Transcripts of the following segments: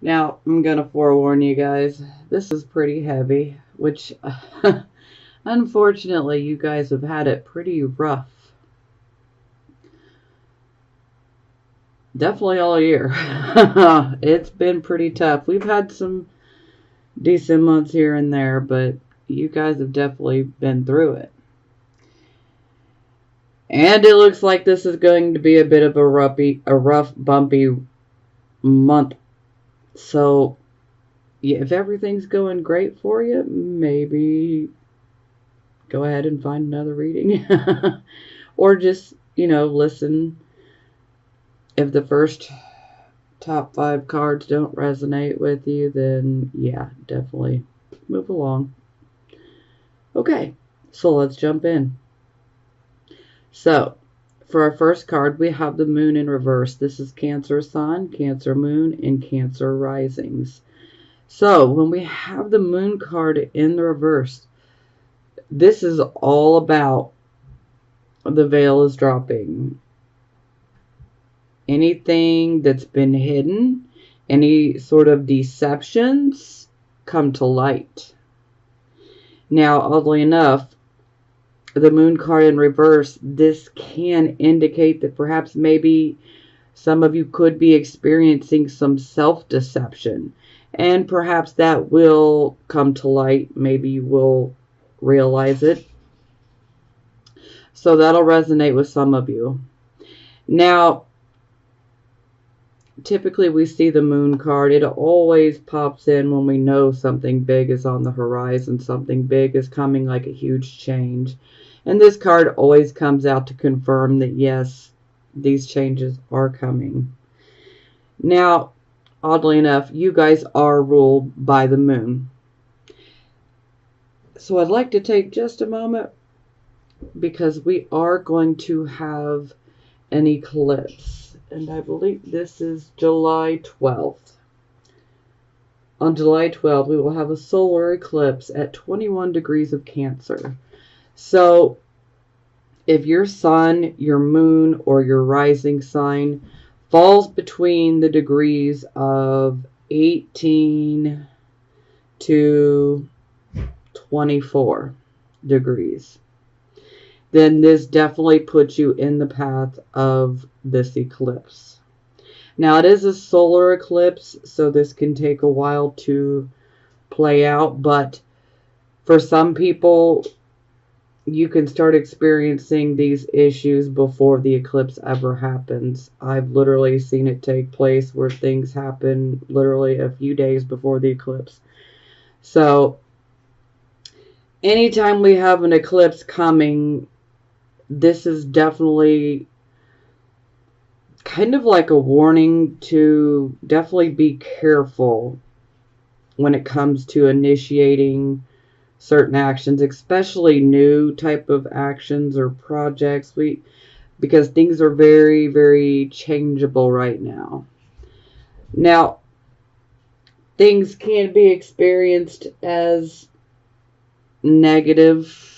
Now, I'm going to forewarn you guys, this is pretty heavy, which unfortunately you guys have had it pretty rough. Definitely all year. It's been pretty tough. We've had some decent months here and there, but you guys have definitely been through it. And it looks like this is going to be a bit of a rough, bumpy month. So, yeah, if everything's going great for you, maybe go ahead and find another reading. Or just, listen. If the first top 5 cards don't resonate with you, then yeah, definitely move along. Okay, so let's jump in. So, for our first card, we have the moon in reverse. This is Cancer Sun, Cancer Moon, and Cancer Risings. So, when we have the moon card in the reverse, this is all about the veil is dropping. Anything that's been hidden, any sort of deceptions, come to light. Now, oddly enough, the moon card in reverse, this can indicate that perhaps maybe some of you could be experiencing some self-deception. And perhaps that will come to light. Maybe you will realize it. So that'll resonate with some of you. Now, typically we see the moon card. It always pops in when we know something big is on the horizon. Something big is coming, like a huge change. And this card always comes out to confirm that, yes, these changes are coming. Now, oddly enough, you guys are ruled by the moon. So I'd like to take just a moment because we are going to have an eclipse. And I believe this is July 12th. On July 12th, we will have a solar eclipse at 21 degrees of Cancer. So, if your sun, your moon, or your rising sign falls between the degrees of 18 to 24 degrees, then this definitely puts you in the path of this eclipse. Now, it is a solar eclipse, so this can take a while to play out, but for some people, you can start experiencing these issues before the eclipse ever happens. I've literally seen it take place where things happen literally a few days before the eclipse. So, anytime we have an eclipse coming, this is definitely kind of like a warning to definitely be careful when it comes to initiating certain actions, especially new type of actions or projects, because things are very, very changeable right now. Now, things can be experienced as negative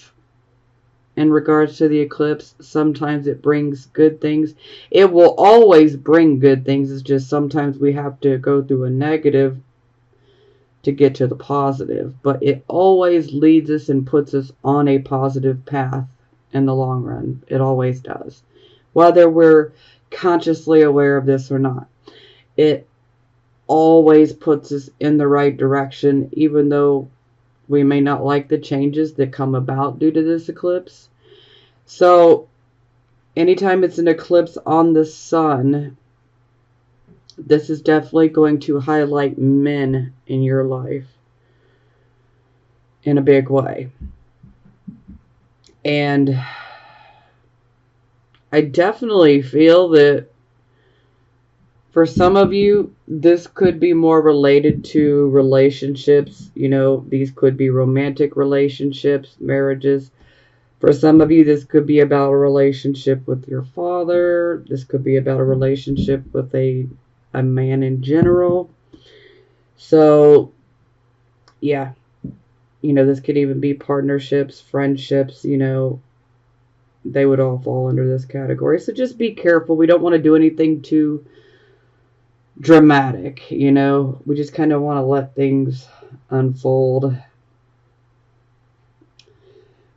in regards to the eclipse. Sometimes it brings good things. It will always bring good things. It's just sometimes we have to go through a negative to get to the positive, but it always leads us and puts us on a positive path in the long run. It always does, whether we're consciously aware of this or not. It always puts us in the right direction, even though we may not like the changes that come about due to this eclipse. So anytime it's an eclipse on the sun, this is definitely going to highlight men in your life in a big way. And I definitely feel that for some of you, this could be more related to relationships. These could be romantic relationships, marriages. For some of you, this could be about a relationship with your father. This could be about a relationship with a man in general. So, yeah, this could even be partnerships, friendships, they would all fall under this category. So just be careful. We don't want to do anything too dramatic, you know. We just kind of want to let things unfold.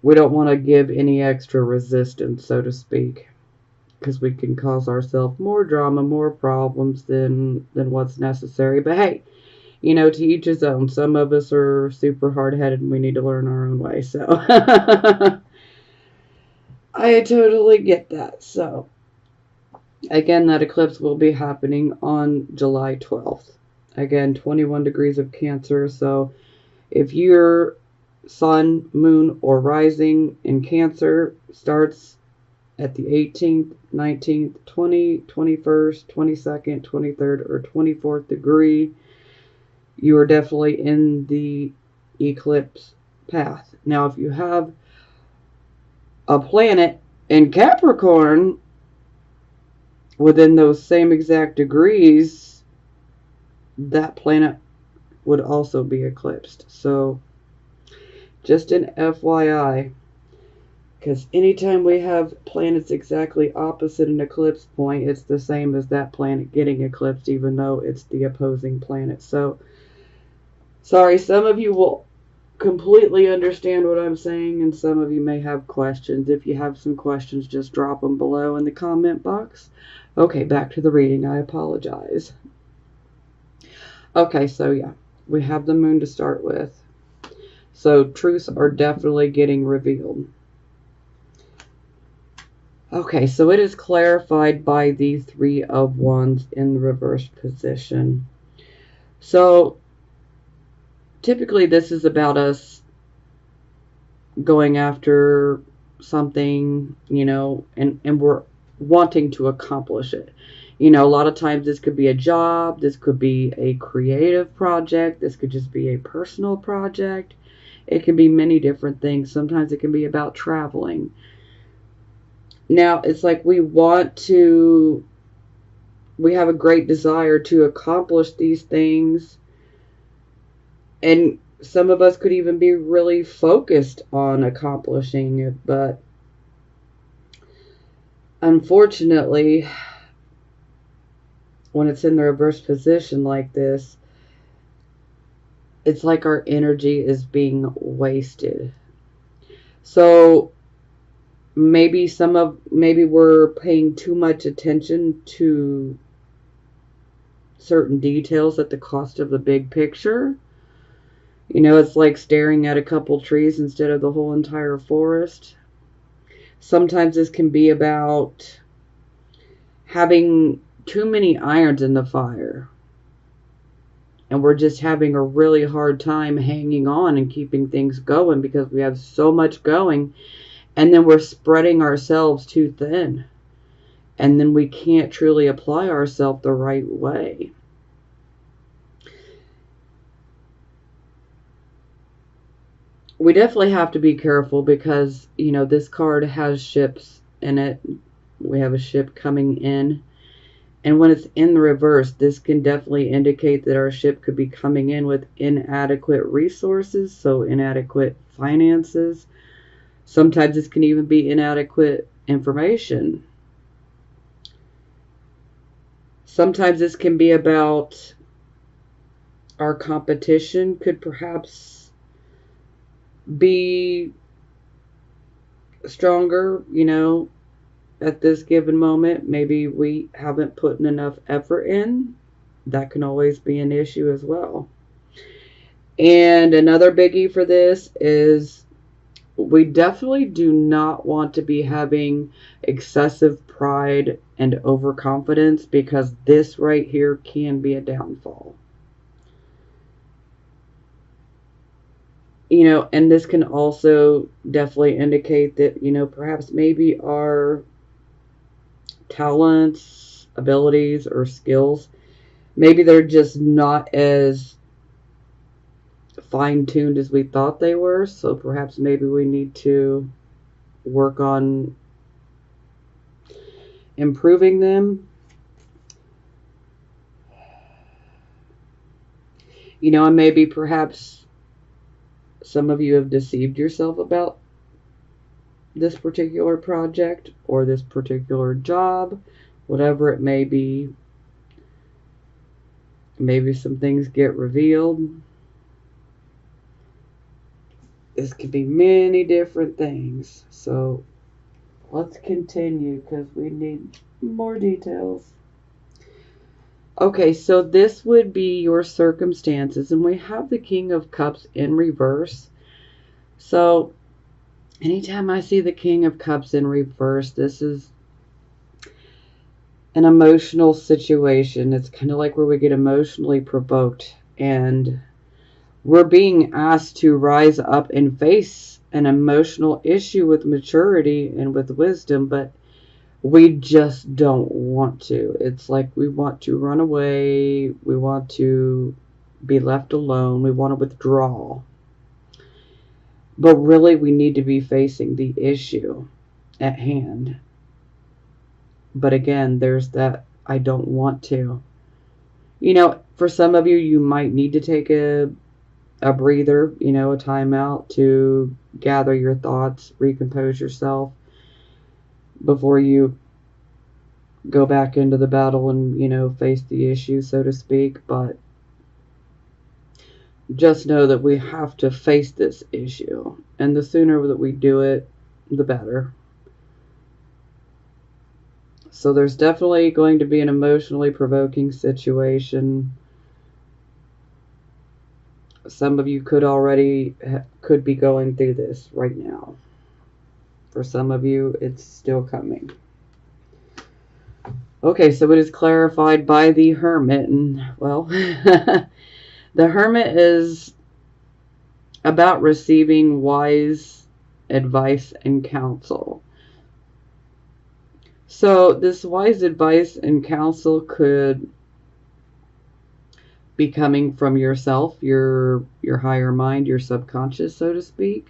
We don't want to give any extra resistance, so to speak, because we can cause ourselves more drama, more problems than what's necessary. But hey, you know, to each his own. Some of us are super hard-headed and we need to learn our own way. So I totally get that. So again, that eclipse will be happening on July 12th. Again, 21 degrees of Cancer. So if your sun, moon, or rising in Cancer starts at the 18th, 19th, 20th, 21st, 22nd, 23rd, or 24th degree, you are definitely in the eclipse path. Now, if you have a planet in Capricorn within those same exact degrees, that planet would also be eclipsed. So, just an FYI, because anytime we have planets exactly opposite an eclipse point, it's the same as that planet getting eclipsed, even though it's the opposing planet. So, sorry, some of you will completely understand what I'm saying, and some of you may have questions. If you have some questions, just drop them below in the comment box. Okay, back to the reading. I apologize. Okay, so yeah, we have the moon to start with. So truths are definitely getting revealed. Okay, so it is clarified by the Three of Wands in the reversed position. So typically this is about us going after something, you know, and we're wanting to accomplish it. You know, a lot of times this could be a job, this could be a creative project, this could just be a personal project. It can be many different things. Sometimes it can be about traveling. Now, it's like we have a great desire to accomplish these things, and some of us could even be really focused on accomplishing it, but unfortunately, when it's in the reverse position like this, it's like our energy is being wasted. So maybe we're paying too much attention to certain details at the cost of the big picture. You know, it's like staring at a couple trees instead of the whole entire forest. Sometimes this can be about having too many irons in the fire, and we're just having a really hard time hanging on and keeping things going because we have so much going, and then we're spreading ourselves too thin, and then we can't truly apply ourselves the right way. We definitely have to be careful because, you know, this card has ships in it. We have a ship coming in. And when it's in the reverse, this can definitely indicate that our ship could be coming in with inadequate resources, so inadequate finances. Sometimes this can even be inadequate information. Sometimes this can be about our competition could perhaps be stronger, you know, at this given moment. Maybe we haven't put enough effort in. That can always be an issue as well. And another biggie for this is we definitely do not want to be having excessive pride and overconfidence, because this right here can be a downfall. You know, and this can also definitely indicate that, you know, perhaps maybe our talents, abilities, or skills, maybe they're just not as fine-tuned as we thought they were. So perhaps maybe we need to work on improving them. You know, and maybe perhaps some of you have deceived yourself about this particular project or this particular job, whatever it may be. Maybe some things get revealed. This could be many different things. So let's continue because we need more details. Okay, so this would be your circumstances, and we have the King of Cups in reverse. So anytime I see the King of Cups in reverse, this is an emotional situation. It's kind of like where we get emotionally provoked, and we're being asked to rise up and face an emotional issue with maturity and with wisdom, but we just don't want to. It's like we want to run away, we want to be left alone, we want to withdraw. But really, we need to be facing the issue at hand. But again, there's that I don't want to. For some of you, you might need to take a breather, a timeout to gather your thoughts, recompose yourself before you go back into the battle and, face the issue, so to speak. But just know that we have to face this issue. And the sooner that we do it, the better. So there's definitely going to be an emotionally provoking situation. Some of you could be going through this right now. For some of you, it's still coming. Okay, so it is clarified by the Hermit. And, well, the Hermit is about receiving wise advice and counsel. So this wise advice and counsel could be coming from yourself, your higher mind, your subconscious, so to speak.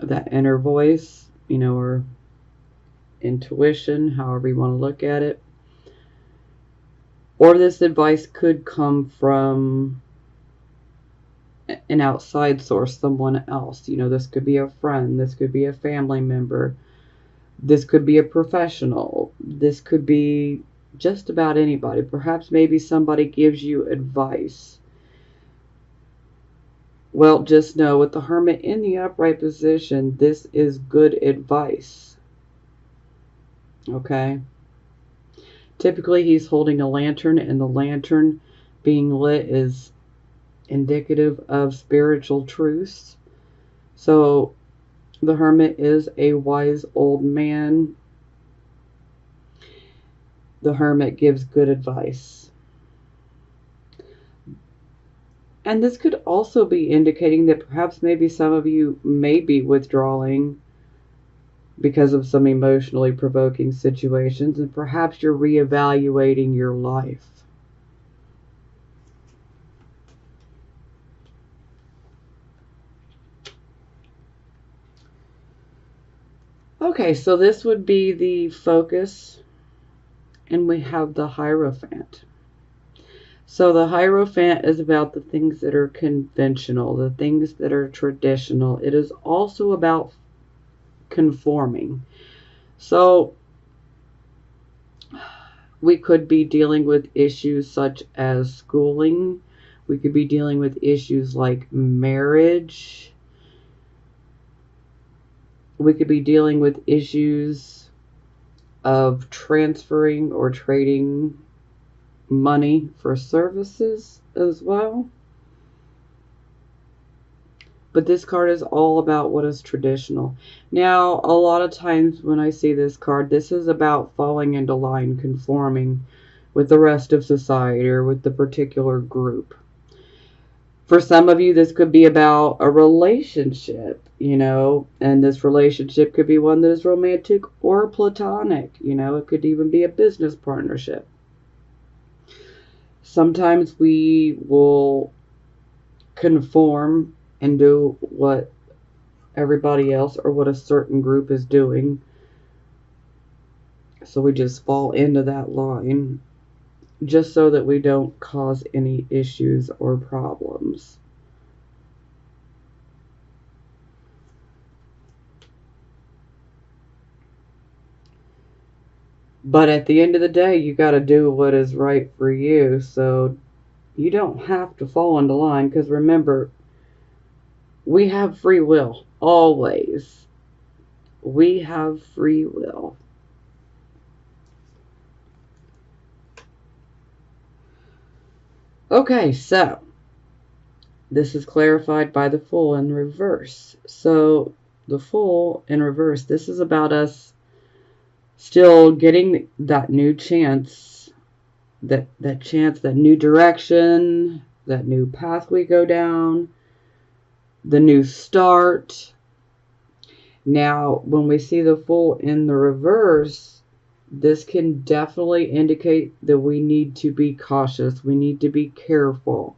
That inner voice, or intuition, however you want to look at it. Or this advice could come from an outside source, someone else. This could be a friend, this could be a family member, this could be a professional, this could be just about anybody. Perhaps maybe somebody gives you advice. Well, just know with the Hermit in the upright position, this is good advice. Okay? Typically, he's holding a lantern, and the lantern being lit is indicative of spiritual truths. So the Hermit is a wise old man. The Hermit gives good advice. And this could also be indicating that perhaps maybe some of you may be withdrawing because of some emotionally provoking situations, and perhaps you're reevaluating your life. Okay, so this would be the focus, and we have the Hierophant. So the Hierophant is about the things that are conventional, the things that are traditional. It is also about conforming. So we could be dealing with issues such as schooling. We could be dealing with issues like marriage. We could be dealing with issues of transferring or trading money for services as well. But this card is all about what is traditional. Now, a lot of times when I see this card, this is about falling into line, conforming with the rest of society or with the particular group. For some of you, this could be about a relationship, and this relationship could be one that is romantic or platonic. It could even be a business partnership. Sometimes we will conform and do what everybody else or what a certain group is doing. So we just fall into that line just so that we don't cause any issues or problems. But at the end of the day, you got to do what is right for you. So you don't have to fall into line, because remember, we have free will. Always. We have free will. Okay, so this is clarified by the Fool in reverse. So the Fool in reverse, this is about us still getting that new chance, that chance, that new direction, that new path we go down, the new start. Now, when we see the Fool in the reverse, this can definitely indicate that we need to be cautious. We need to be careful.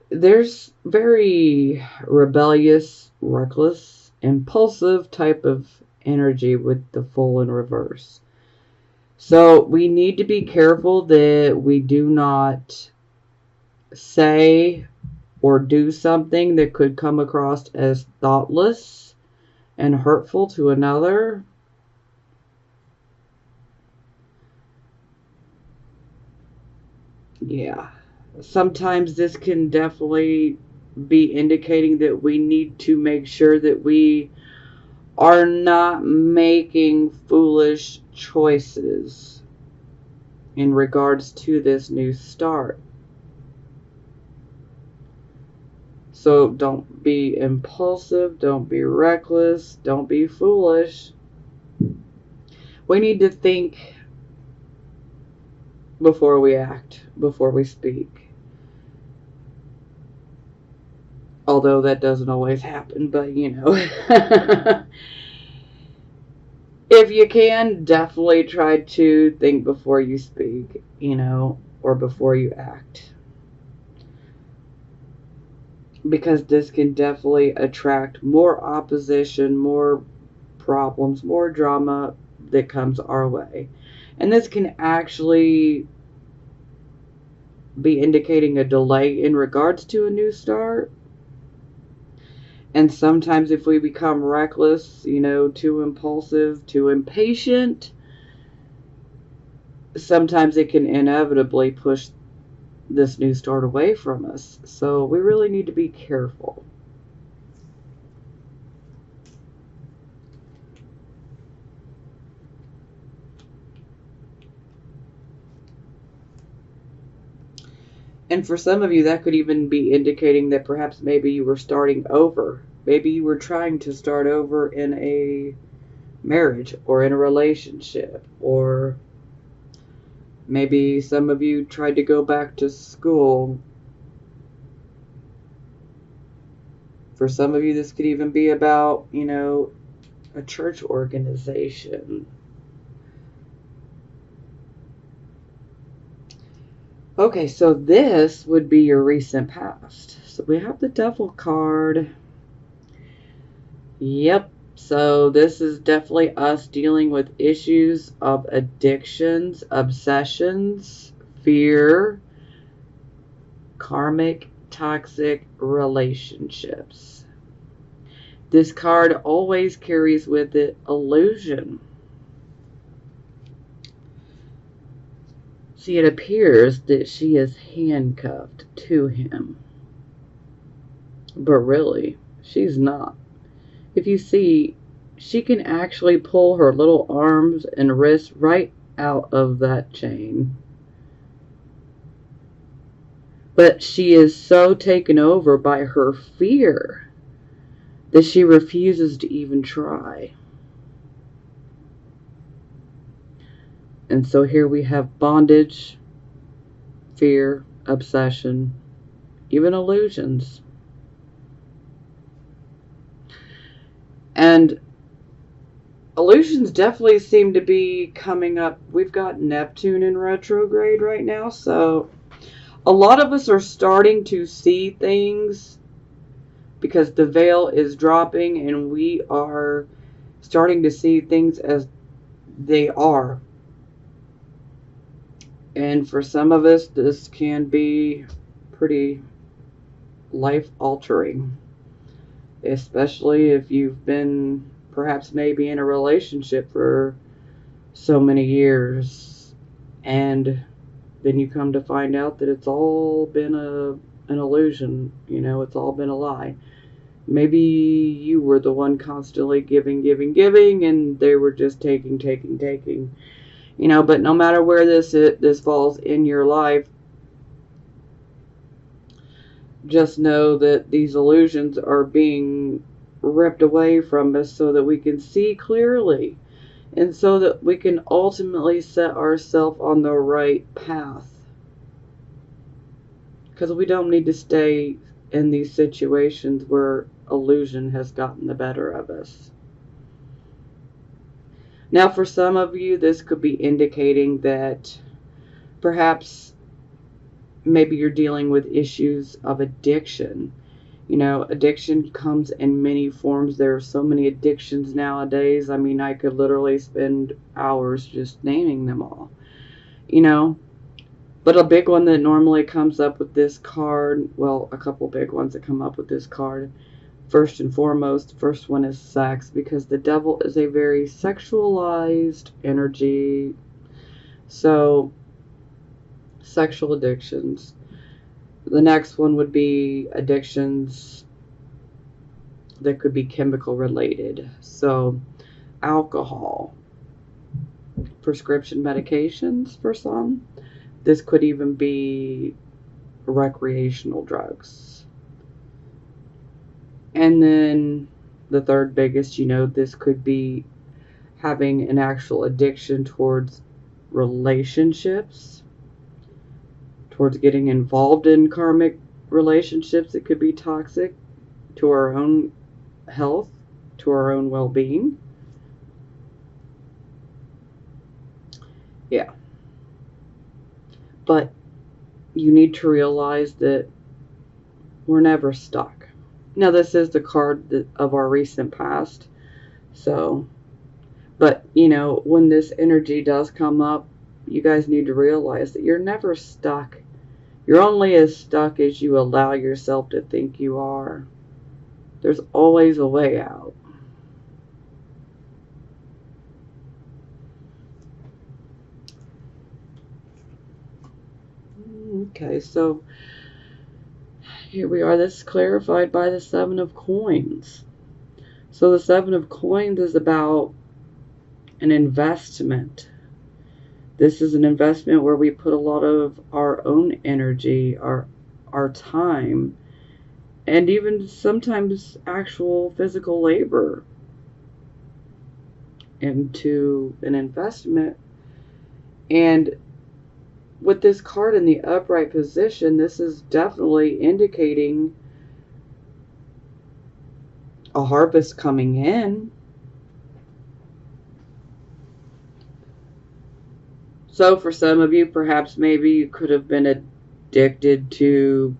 There's very rebellious, reckless, impulsive type of energy with the Fool in reverse. So we need to be careful that we do not say or do something that could come across as thoughtless and hurtful to another. Yeah. Sometimes this can definitely be indicating that we need to make sure that we are not making foolish choices in regards to this new start. So don't be impulsive, don't be reckless, don't be foolish. We need to think before we act, before we speak. Although that doesn't always happen, but you know. If you can, definitely try to think before you speak, or before you act. Because this can definitely attract more opposition, more problems, more drama that comes our way. And this can actually be indicating a delay in regards to a new start. And sometimes if we become reckless, too impulsive, too impatient, sometimes it can inevitably push this new start away from us. So we really need to be careful. And for some of you, that could even be indicating that perhaps maybe you were starting over. Maybe you were trying to start over in a marriage or in a relationship, or maybe some of you tried to go back to school. For some of you, this could even be about, a church organization. Okay, so this would be your recent past. So we have the Devil card. Yep. So this is definitely us dealing with issues of addictions, obsessions, fear, karmic, toxic relationships. This card always carries with it illusion. See, it appears that she is handcuffed to him. But really, she's not. If you see, she can actually pull her little arms and wrists right out of that chain. But she is so taken over by her fear that she refuses to even try. And so here we have bondage, fear, obsession, even illusions. And illusions definitely seem to be coming up. We've got Neptune in retrograde right now, so a lot of us are starting to see things because the veil is dropping and we are starting to see things as they are. And for some of us, this can be pretty life-altering, especially if you've been perhaps maybe in a relationship for so many years, and then you come to find out that it's all been an illusion. It's all been a lie. Maybe you were the one constantly giving, giving, giving, and they were just taking, taking, taking. But no matter where this falls in your life, just know that these illusions are being ripped away from us so that we can see clearly, and so that we can ultimately set ourselves on the right path. Because we don't need to stay in these situations where illusion has gotten the better of us. Now, for some of you, this could be indicating that perhaps maybe you're dealing with issues of addiction. Addiction comes in many forms. There are so many addictions nowadays. I mean, I could literally spend hours just naming them all. But a big one that normally comes up with this card, well, a couple big ones that come up with this card. First and foremost, the first one is sex, because the devil is a very sexualized energy. So, sexual addictions. The next one would be addictions that could be chemical related. So, alcohol, prescription medications for some. This could even be recreational drugs. And then the third biggest, this could be having an actual addiction towards relationships, towards getting involved in karmic relationships. It could be toxic to our own health, to our own well-being. Yeah. But you need to realize that we're never stuck. Now, this is the card of our recent past. So, but, when this energy does come up, you guys need to realize that you're never stuck. You're only as stuck as you allow yourself to think you are. There's always a way out. Okay, so here we are. This is clarified by the Seven of Coins. So the Seven of Coins is about an investment. This is an investment where we put a lot of our own energy, our time, and even sometimes actual physical labor into an investment. And with this card in the upright position, this is definitely indicating a harvest coming in. So for some of you, perhaps maybe you could have been addicted to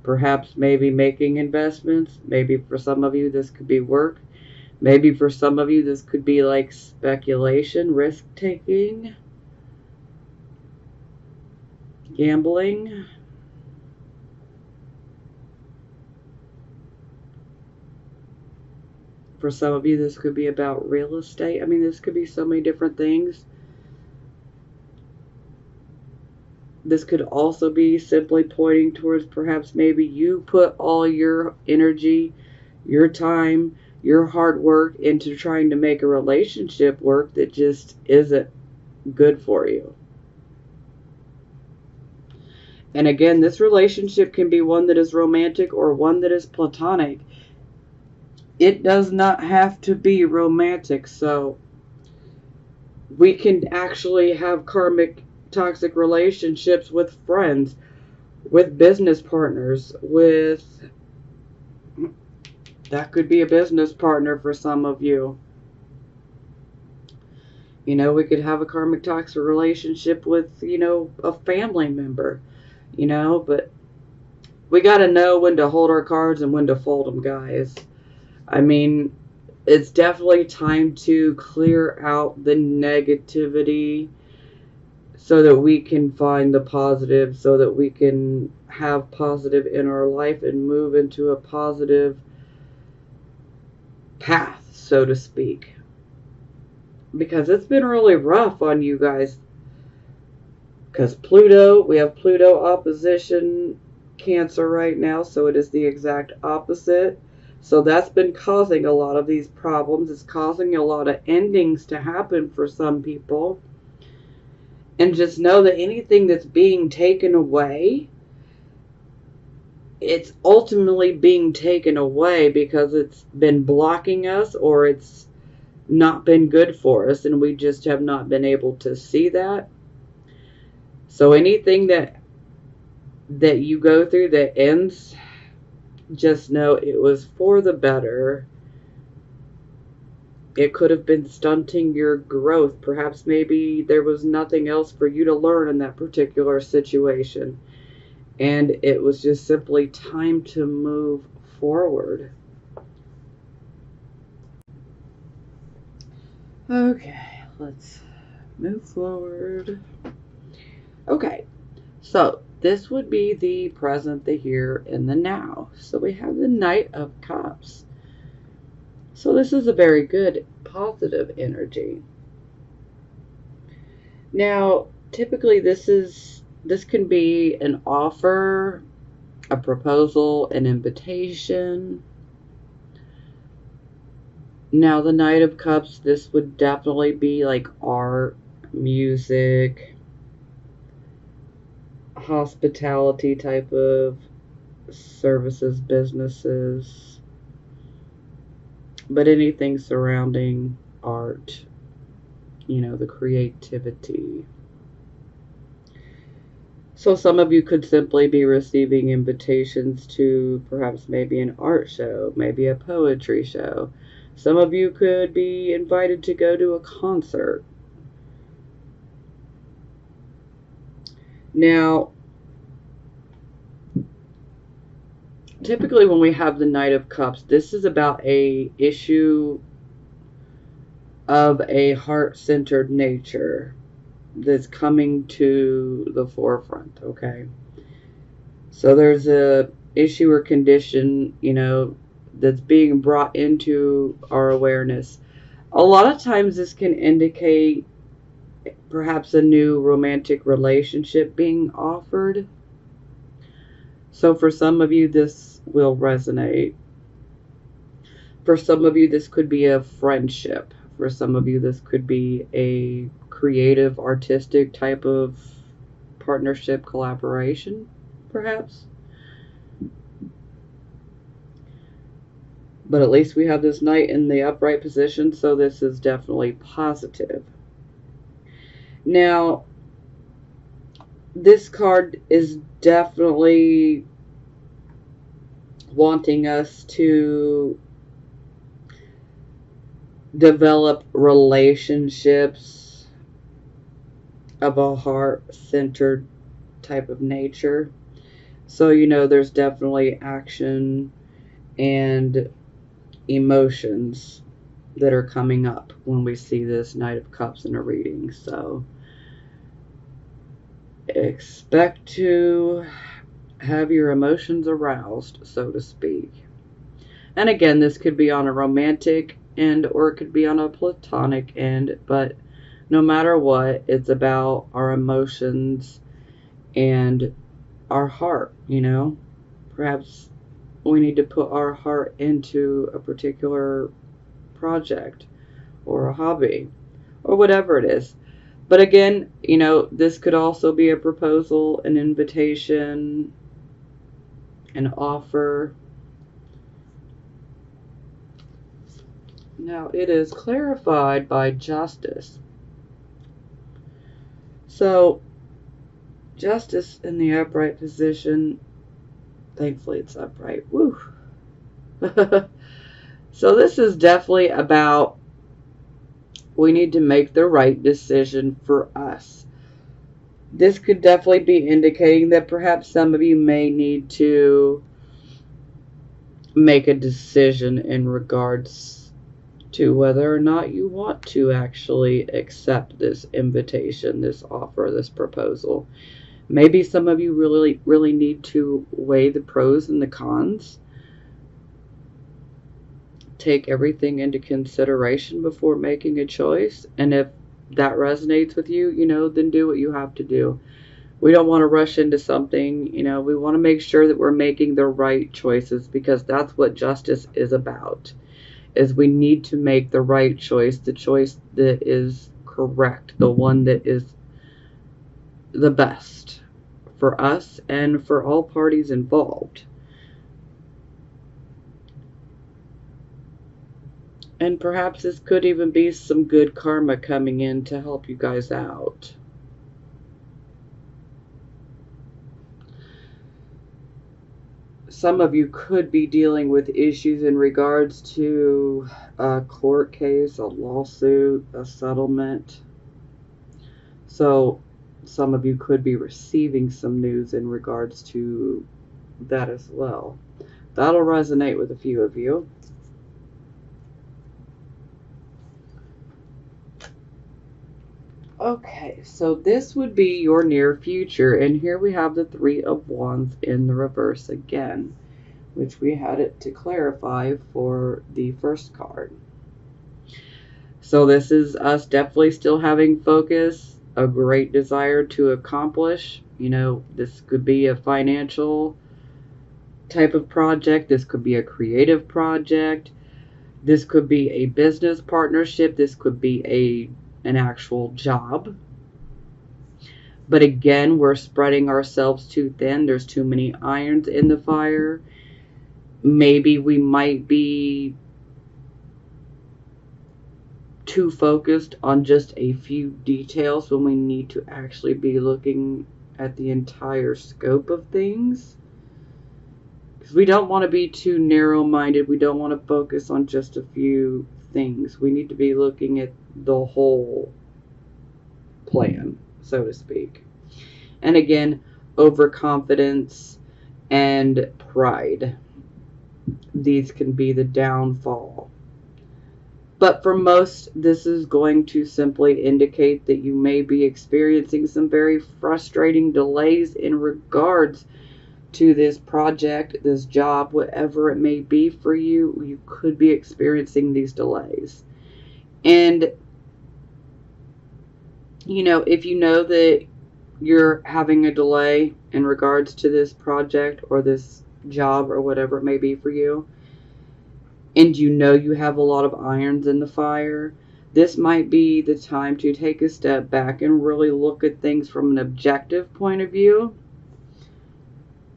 perhaps maybe making investments. Maybe for some of you, this could be work. Maybe for some of you, this could be like speculation, risk-taking, gambling. For some of you, this could be about real estate. I mean, this could be so many different things. This could also be simply pointing towards perhaps maybe you put all your energy, your time, your hard work into trying to make a relationship work that just isn't good for you. And again, this relationship can be one that is romantic or one that is platonic. It does not have to be romantic. So we can actually have karmic toxic relationships with friends, with business partners, that could be a business partner for some of you. We could have a karmic toxic relationship with, a family member, but we got to know when to hold our cards and when to fold them, guys. I mean, it's definitely time to clear out the negativity so that we can find the positive, so that we can have positive in our life and move into a positive path, so to speak. because it's been really rough on you guys. Because Pluto, we have Pluto opposition Cancer right now, so it is the exact opposite. So that's been causing a lot of these problems. It's causing a lot of endings to happen for some people. And just know that anything that's being taken away, it's ultimately being taken away because it's been blocking us, or it's not been good for us, and we just have not been able to see that. So anything that you go through that ends, just know it was for the better. It could have been stunting your growth. Perhaps maybe there was nothing else for you to learn in that particular situation, and it was just simply time to move forward. Okay, let's move forward. Okay, so this would be the present, the here, and the now. So we have the Knight of Cups. So this is a very good, positive energy. Now, typically this can be an offer, a proposal, an invitation. Now, the Knight of Cups, this would definitely be like art, music, hospitality type of services, businesses, but anything surrounding art, the creativity. So some of you could simply be receiving invitations to perhaps maybe an art show, maybe a poetry show. Some of you could be invited to go to a concert. Now, typically when we have the Knight of Cups, this is about a issue of a heart-centered nature that's coming to the forefront, okay? So there's a issue or condition, that's being brought into our awareness. A lot of times this can indicate perhaps a new romantic relationship being offered. So for some of you, this will resonate. For some of you, this could be a friendship. For some of you, this could be a creative, artistic type of partnership, collaboration, perhaps. But at least we have this Knight in the upright position, so this is definitely positive. Now, this card is definitely wanting us to develop relationships of a heart-centered type of nature. So, there's definitely action and emotions that are coming up when we see this Knight of Cups in a reading. So expect to have your emotions aroused, so to speak. And again, this could be on a romantic end or it could be on a platonic end, but no matter what, it's about our emotions and our heart, Perhaps we need to put our heart into a particular project or a hobby or whatever it is. But again, this could also be a proposal, an invitation, an offer. Now, it is clarified by Justice. So, Justice in the upright position, thankfully it's upright. Woo! So this is definitely about we need to make the right decision for us. This could definitely be indicating that perhaps some of you may need to make a decision in regards to whether or not you want to actually accept this invitation, this offer, this proposal. Maybe some of you really, really need to weigh the pros and the cons. take everything into consideration before making a choice. And if that resonates with you, then do what you have to do. We don't want to rush into something. We want to make sure that we're making the right choices, because that's what justice is about. Is we need to make the right choice, the choice that is correct, the one that is the best for us and for all parties involved. And perhaps this could even be some good karma coming in to help you guys out. Some of you could be dealing with issues in regards to a court case, a lawsuit, a settlement. So some of you could be receiving some news in regards to that as well. That'll resonate with a few of you. Okay, so this would be your near future, and here we have the Three of Wands in the reverse again, which we had it to clarify for the first card. So this is us definitely still having focus, a great desire to accomplish. This could be a financial type of project, this could be a creative project, this could be a business partnership, this could be an actual job. But again, we're spreading ourselves too thin. There's too many irons in the fire. Maybe we might be too focused on just a few details when we need to actually be looking at the entire scope of things. Because we don't want to be too narrow-minded. We don't want to focus on just a few things. We need to be looking at the whole plan, so to speak. And again, overconfidence and pride. These can be the downfall. But for most, this is going to simply indicate that you may be experiencing some very frustrating delays in regards to this project, this job, whatever it may be for you. You could be experiencing these delays. And, if you know that you're having a delay in regards to this project or this job or whatever it may be for you, and you have a lot of irons in the fire, this might be the time to take a step back and really look at things from an objective point of view.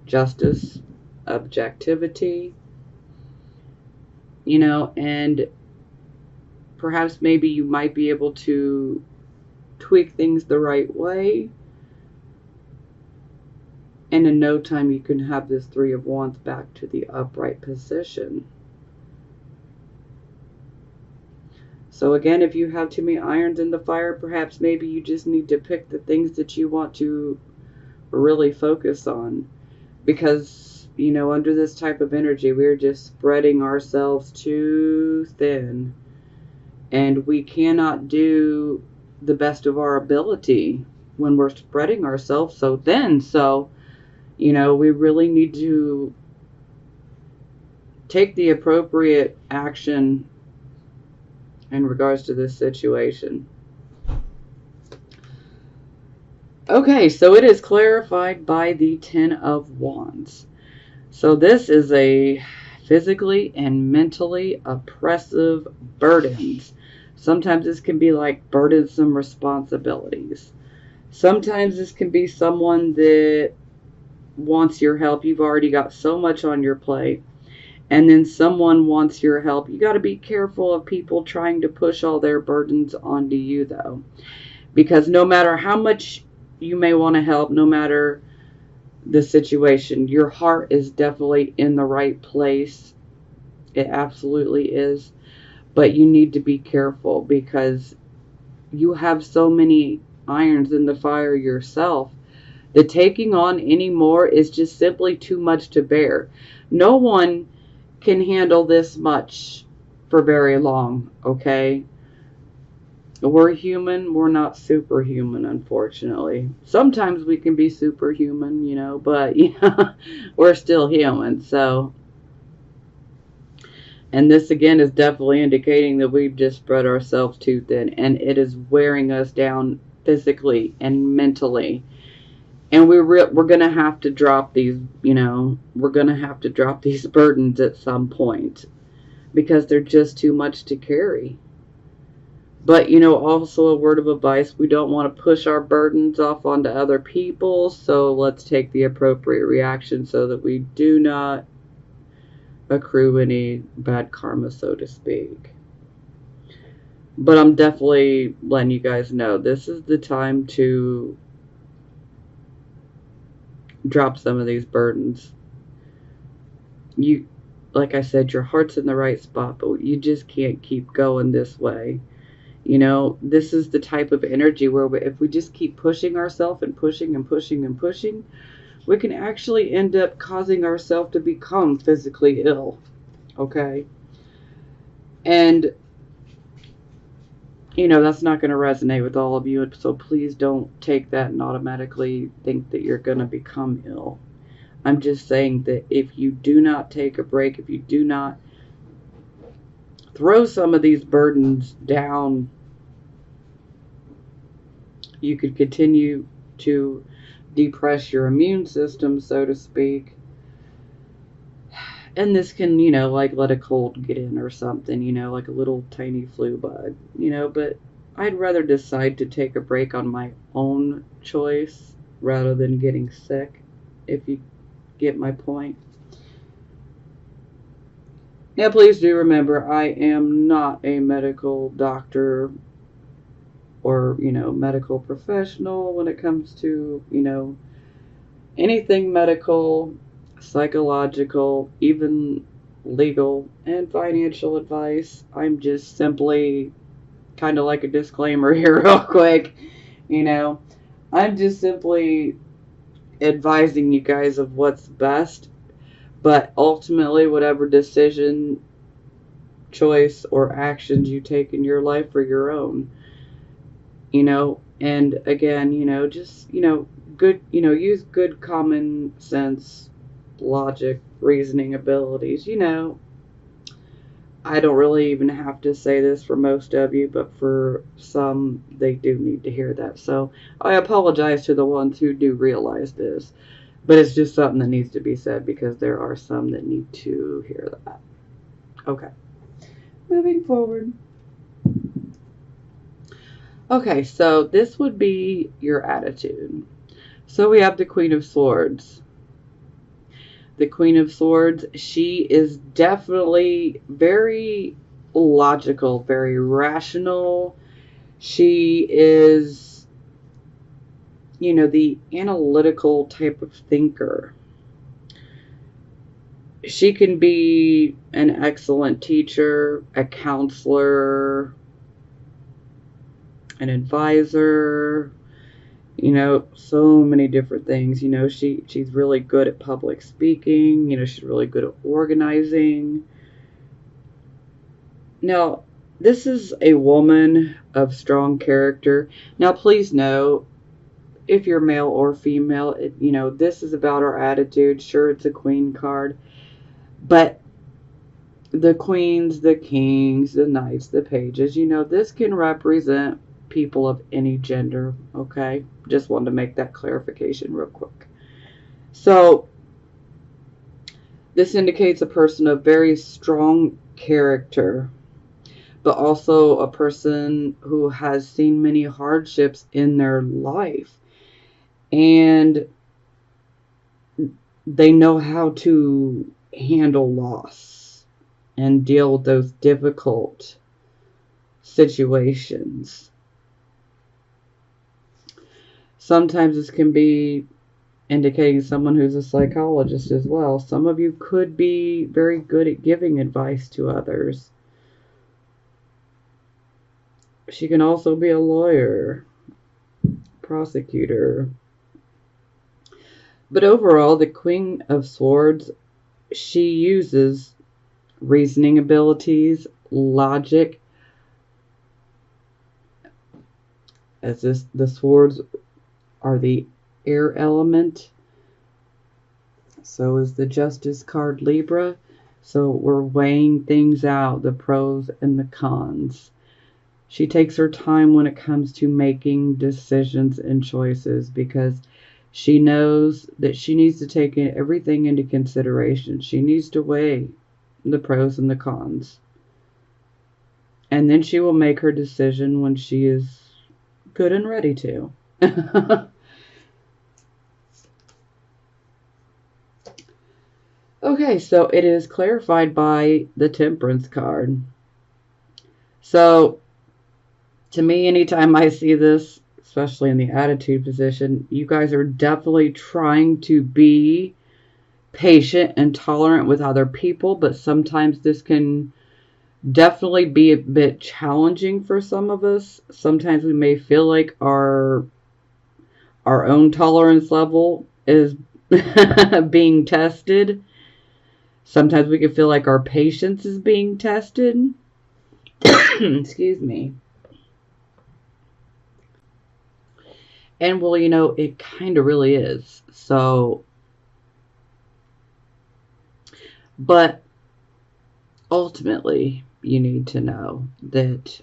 Justice, objectivity, and perhaps maybe you might be able to tweak things the right way, and in no time you can have this Three of Wands back to the upright position. So again, if you have too many irons in the fire, perhaps maybe you just need to pick the things that you want to really focus on. Because, under this type of energy, we're just spreading ourselves too thin. And we cannot do the best of our ability when we're spreading ourselves so thin. So, we really need to take the appropriate action in regards to this situation. Okay, so it is clarified by the Ten of Wands. So this is a physically and mentally oppressive burdens. Sometimes this can be like burdensome responsibilities. Sometimes this can be someone that wants your help. You've already got so much on your plate. And then someone wants your help. You got to be careful of people trying to push all their burdens onto you, though. Because no matter how much you may want to help, no matter the situation, your heart is definitely in the right place. It absolutely is. But you need to be careful because you have so many irons in the fire yourself that taking on any more is just simply too much to bear. No one can handle this much for very long, okay? We're human. We're not superhuman, unfortunately. Sometimes we can be superhuman, but we're still human. So And this again is definitely indicating that we've just spread ourselves too thin, and it is wearing us down physically and mentally. And we're gonna have to drop these, we're gonna have to drop these burdens at some point because they're just too much to carry. But also a word of advice: we don't want to push our burdens off onto other people. So let's take the appropriate reaction so that we do not accrue any bad karma, so to speak. But I'm definitely letting you guys know this is the time to drop some of these burdens. You, like I said, your heart's in the right spot, but you just can't keep going this way. This is the type of energy where if we just keep pushing ourselves and pushing and pushing and pushing, we can actually end up causing ourselves to become physically ill. Okay? And that's not going to resonate with all of you, so please don't take that and automatically think that you're going to become ill. I'm just saying that if you do not take a break, if you do not throw some of these burdens down, you could continue to depress your immune system, so to speak. And this can, like let a cold get in or something, like a little tiny flu bug, but I'd rather decide to take a break on my own choice rather than getting sick, if you get my point. Now, please do remember, I am not a medical doctor or, medical professional when it comes to, anything medical, psychological, even legal and financial advice. I'm just simply kind of like a disclaimer here, real quick. I'm just simply advising you guys of what's best, but ultimately, whatever decision, choice, or actions you take in your life are your own. And again, just, good, use good common sense, logic, reasoning abilities. I don't really even have to say this for most of you, but for some, they do need to hear that. So I apologize to the ones who do realize this, but it's just something that needs to be said because there are some that need to hear that. Okay, moving forward. Okay, so this would be your attitude. So we have the Queen of Swords. The Queen of Swords, she is definitely very logical, very rational. She is, the analytical type of thinker. She can be an excellent teacher, a counselor, an advisor, so many different things. She's really good at public speaking. She's really good at organizing. Now, this is a woman of strong character. Now, please know, if you're male or female, this is about our attitude. Sure, it's a queen card, but the queens, the kings, the knights, the pages, this can represent people of any gender, okay? Just wanted to make that clarification real quick. So, this indicates a person of very strong character, but also a person who has seen many hardships in their life. And they know how to handle loss and deal with those difficult situations. Sometimes this can be indicating someone who's a psychologist as well. Some of you could be very good at giving advice to others. She can also be a lawyer, prosecutor. But overall, the Queen of Swords, she uses reasoning abilities, logic, as the swords are the air element. So is the Justice card, Libra. So we're weighing things out, the pros and the cons. She takes her time when it comes to making decisions and choices because she knows that she needs to take everything into consideration. She needs to weigh the pros and the cons. And then she will make her decision when she is good and ready to. Okay, so it is clarified by the Temperance card. So, to me, anytime I see this, especially in the attitude position, you guys are definitely trying to be patient and tolerant with other people, but sometimes this can definitely be a bit challenging for some of us. Sometimes we may feel like our own tolerance level is being tested. Sometimes we can feel like our patience is being tested. Excuse me. And well, it kind of really is. So, but ultimately, you need to know that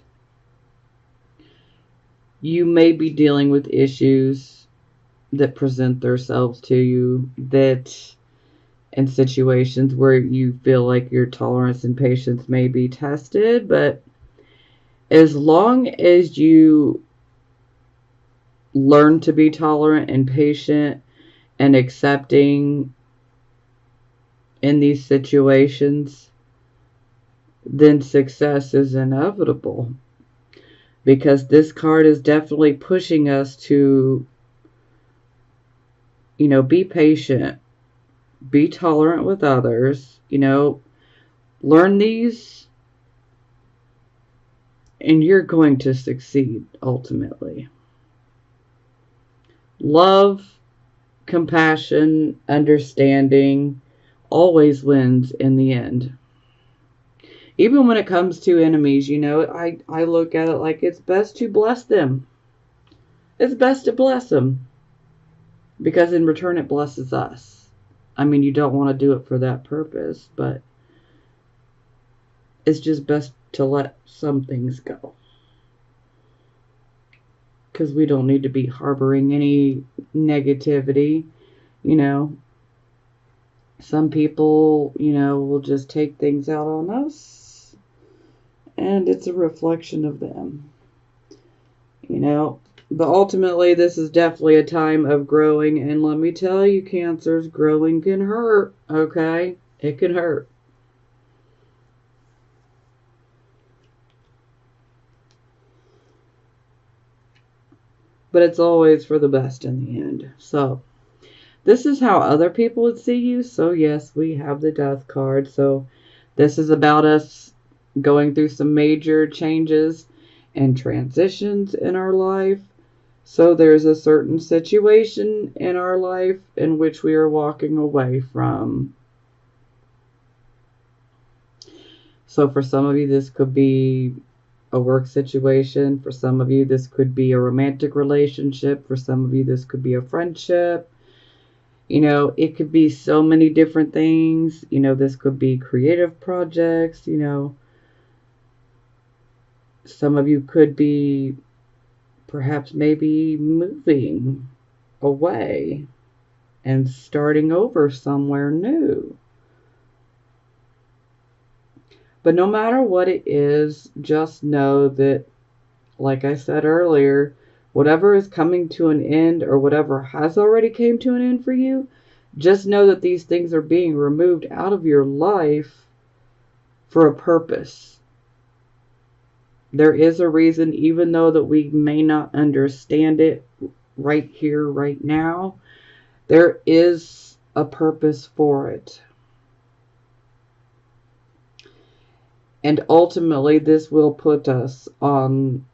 you may be dealing with issues that present themselves to you, that in situations where you feel like your tolerance and patience may be tested, but as long as you learn to be tolerant and patient and accepting in these situations, then success is inevitable. Because this card is definitely pushing us to, be patient, be tolerant with others, learn these, and you're going to succeed ultimately. Love, compassion, understanding always wins in the end. Even when it comes to enemies, I look at it like it's best to bless them. It's best to bless them. Because in return it blesses us. I mean, you don't want to do it for that purpose, but it's just best to let some things go. Because we don't need to be harboring any negativity, Some people, will just take things out on us, and it's a reflection of them, But ultimately, this is definitely a time of growing, and let me tell you, Cancers, growing can hurt, okay? It can hurt. But it's always for the best in the end. So, this is how other people would see you. So, yes, we have the Death card. So, this is about us going through some major changes and transitions in our life. So, there's a certain situation in our life in which we are walking away from. So, for some of you, this could be a work situation. For some of you, this could be a romantic relationship. For some of you, this could be a friendship. It could be so many different things. This could be creative projects. Some of you could be perhaps maybe moving away and starting over somewhere new. But no matter what it is, just know that, like I said earlier, whatever is coming to an end or whatever has already came to an end for you, just know that these things are being removed out of your life for a purpose. There is a reason, even though that we may not understand it right here, right now, there is a purpose for it. And ultimately, this will put us on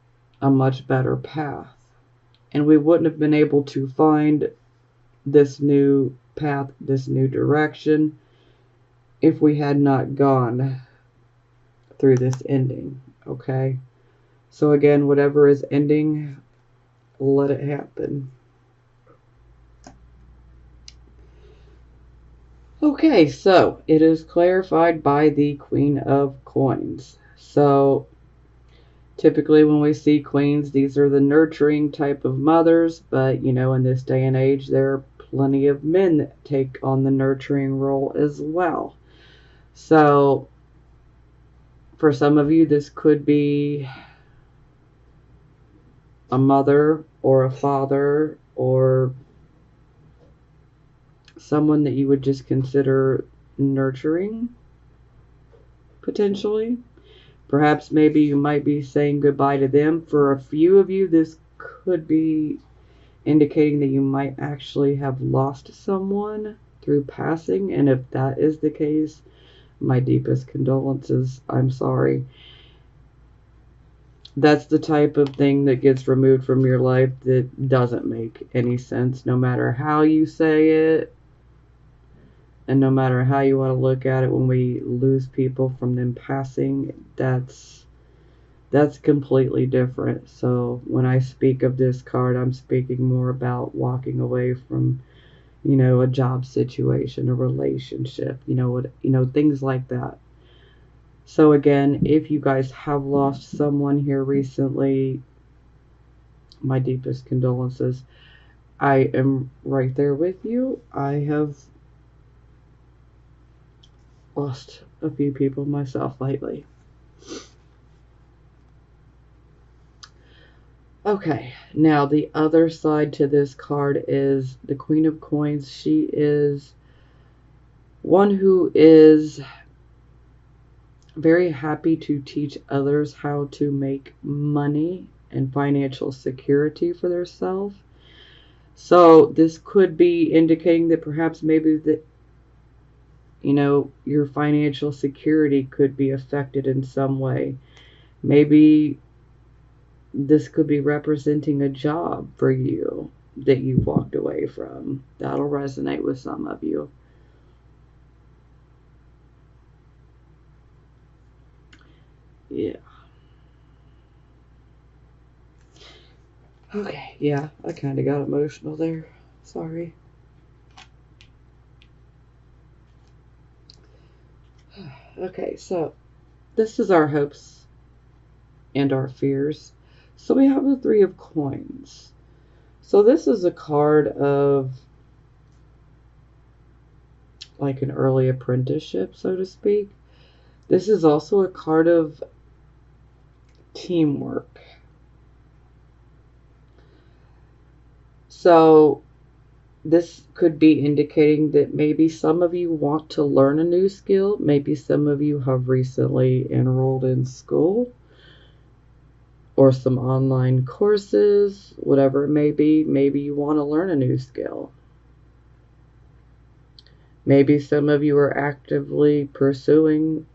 a much better path. And we wouldn't have been able to find this new path, this new direction, if we had not gone through this ending. Okay? So again, whatever is ending, let it happen. Okay, so it is clarified by the Queen of Coins. So typically when we see queens, these are the nurturing type of mothers, but in this day and age, there are plenty of men that take on the nurturing role as well. So for some of you, this could be a mother or a father or someone that you would just consider nurturing, potentially. Perhaps maybe you might be saying goodbye to them. For a few of you, this could be indicating that you might actually have lost someone through passing. And if that is the case, my deepest condolences. I'm sorry. That's the type of thing that gets removed from your life that doesn't make any sense, no matter how you say it, and no matter how you want to look at it. When we lose people from them passing, that's completely different. So when I speak of this card, I'm speaking more about walking away from, a job situation, a relationship, things like that. So again, if you guys have lost someone here recently, my deepest condolences. I am right there with you. I have lost a few people myself lately. Okay, now the other side to this card is the Queen of Coins. She is one who is very happy to teach others how to make money and financial security for themselves. So this could be indicating that perhaps maybe that your financial security could be affected in some way. Maybe this could be representing a job for you that you've walked away from. That'll resonate with some of you. Yeah. Okay, yeah, I kind of got emotional there. Sorry. Okay, so this is our hopes and our fears. So we have the Three of Coins. So this is a card of like an early apprenticeship, so to speak. This is also a card of teamwork. So this could be indicating that maybe some of you want to learn a new skill. Maybe some of you have recently enrolled in school or some online courses, whatever it may be. Maybe you want to learn a new skill. Maybe some of you are actively pursuing,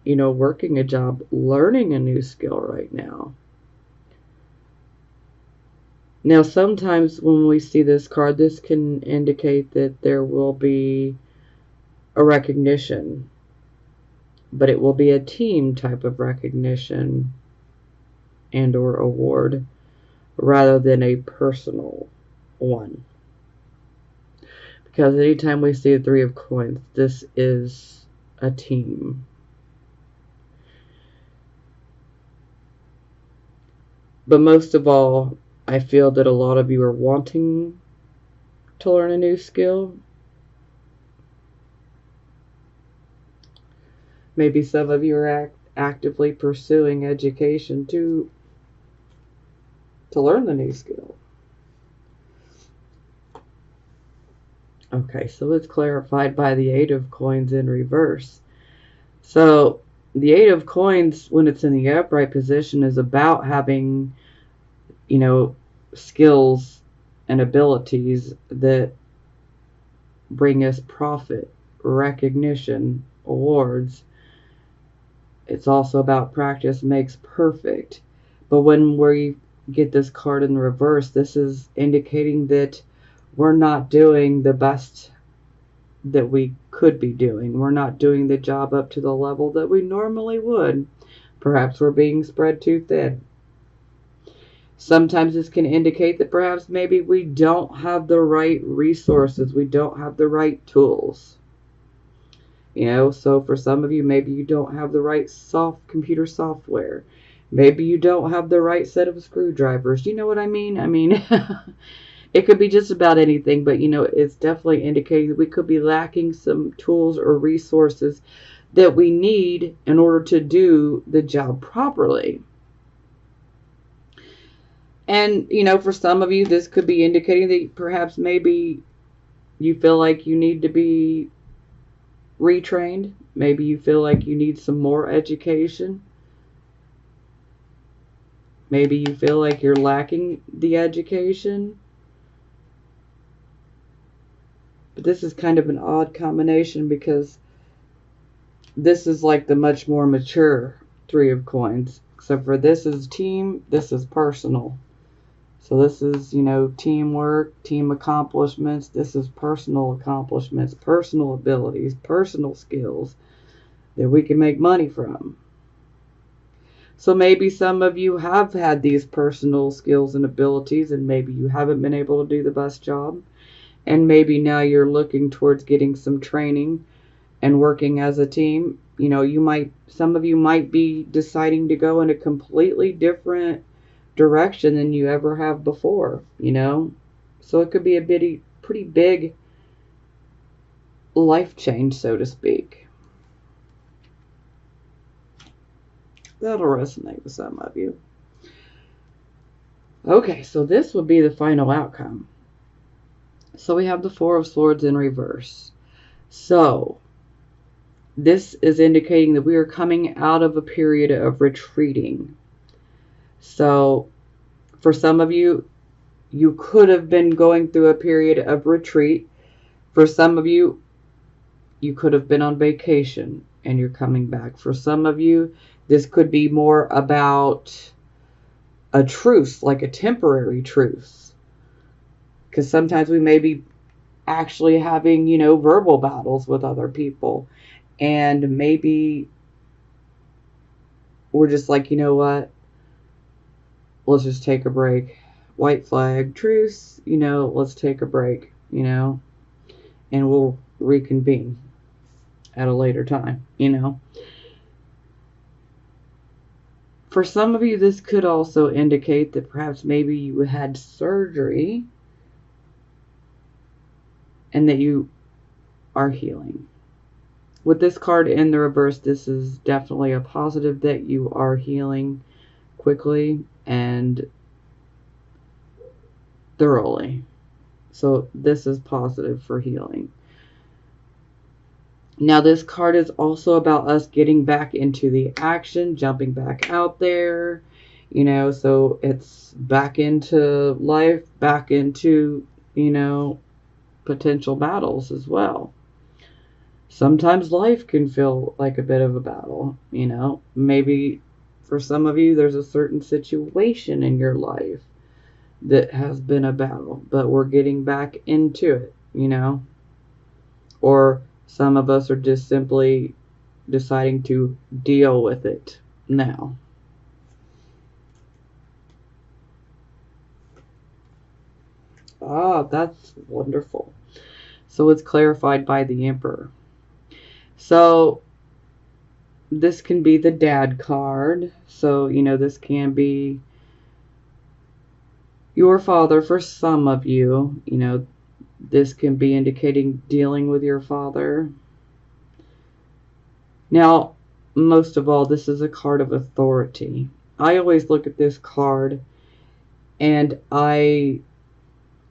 working a job, learning a new skill right now. Now, sometimes when we see this card, this can indicate that there will be a recognition, but it will be a team type of recognition and or award rather than a personal one. Because anytime we see a Three of Coins, this is a team. But most of all, I feel that a lot of you are wanting to learn a new skill. Maybe some of you are actively pursuing education to learn the new skill. Okay, so it's clarified by the Eight of Coins in reverse. So the Eight of Coins, when it's in the upright position, is about having, skills and abilities that bring us profit, recognition, awards. It's also about practice makes perfect. But when we get this card in reverse, this is indicating that we're not doing the best that we could be doing. We're not doing the job up to the level that we normally would. Perhaps we're being spread too thin. Sometimes this can indicate that perhaps maybe we don't have the right resources. We don't have the right tools. You know, so for some of you, maybe you don't have the right computer software. Maybe you don't have the right set of screwdrivers. You know what I mean? I mean, it could be just about anything, but you know, it's definitely indicating that we could be lacking some tools or resources that we need in order to do the job properly. And, you know, for some of you, this could be indicating that perhaps maybe you feel like you need to be retrained. Maybe you feel like you need some more education. Maybe you feel like you're lacking the education. But this is kind of an odd combination because this is like the much more mature Three of Coins. Except for this is team, this is personal. So this is, you know, teamwork, team accomplishments. This is personal accomplishments, personal abilities, personal skills that we can make money from. So maybe some of you have had these personal skills and abilities, and maybe you haven't been able to do the best job. And maybe now you're looking towards getting some training and working as a team. You know, some of you might be deciding to go in a completely different direction than you ever have before, you know. So it could be a pretty big life change, so to speak. That'll resonate with some of you. Okay, so this would be the final outcome. So we have the Four of Swords in reverse. So this is indicating that we are coming out of a period of retreating. So for some of you, you could have been going through a period of retreat. For some of you, you could have been on vacation and you're coming back. For some of you, this could be more about a truce, like a temporary truce. Because sometimes we may be actually having, you know, verbal battles with other people. And maybe we're just like, you know what? Let's just take a break. White flag, truce, you know, let's take a break, you know, and we'll reconvene at a later time, you know. For some of you, this could also indicate that perhaps maybe you had surgery and that you are healing. With this card in the reverse, this is definitely a positive that you are healing quickly and thoroughly. So this is positive for healing. Now this card is also about us getting back into the action, jumping back out there, you know, so it's back into life, back into, you know, potential battles as well. Sometimes life can feel like a bit of a battle, you know. Maybe for some of you, there's a certain situation in your life that has been a battle, but we're getting back into it, you know. Or some of us are just simply deciding to deal with it now. Ah, that's wonderful. So it's clarified by the Emperor. So this can be the dad card. So, you know, this can be your father for some of you. You know, this can be indicating dealing with your father. Now, most of all, this is a card of authority. I always look at this card and I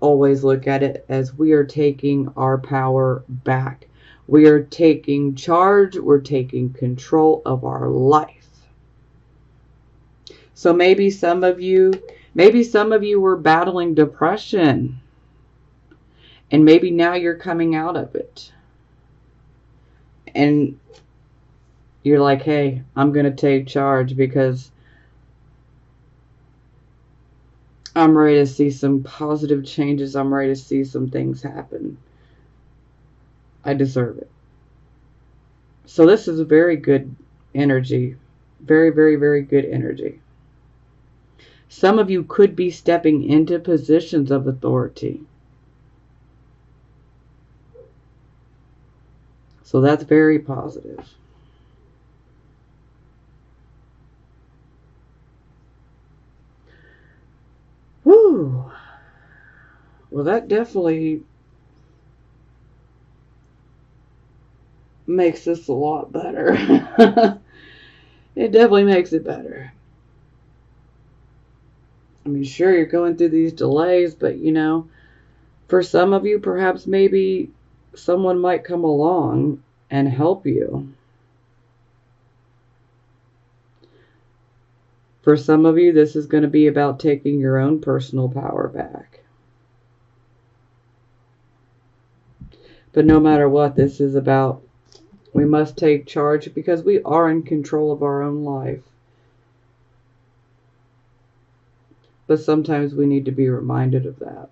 always look at it as we are taking our power back. We are taking charge. We're taking control of our life. So maybe some of you were battling depression. And maybe now you're coming out of it. And you're like, hey, I'm going to take charge because I'm ready to see some positive changes. I'm ready to see some things happen. I deserve it. So this is a very good energy. Very, very, very good energy. Some of you could be stepping into positions of authority. So that's very positive. Whew. Well, that definitely makes this a lot better. It definitely makes it better. I mean, sure, you're going through these delays, but for some of you, perhaps maybe someone might come along and help you. For some of you, this is going to be about taking your own personal power back. But no matter what, this is about, we must take charge because we are in control of our own life. But sometimes we need to be reminded of that.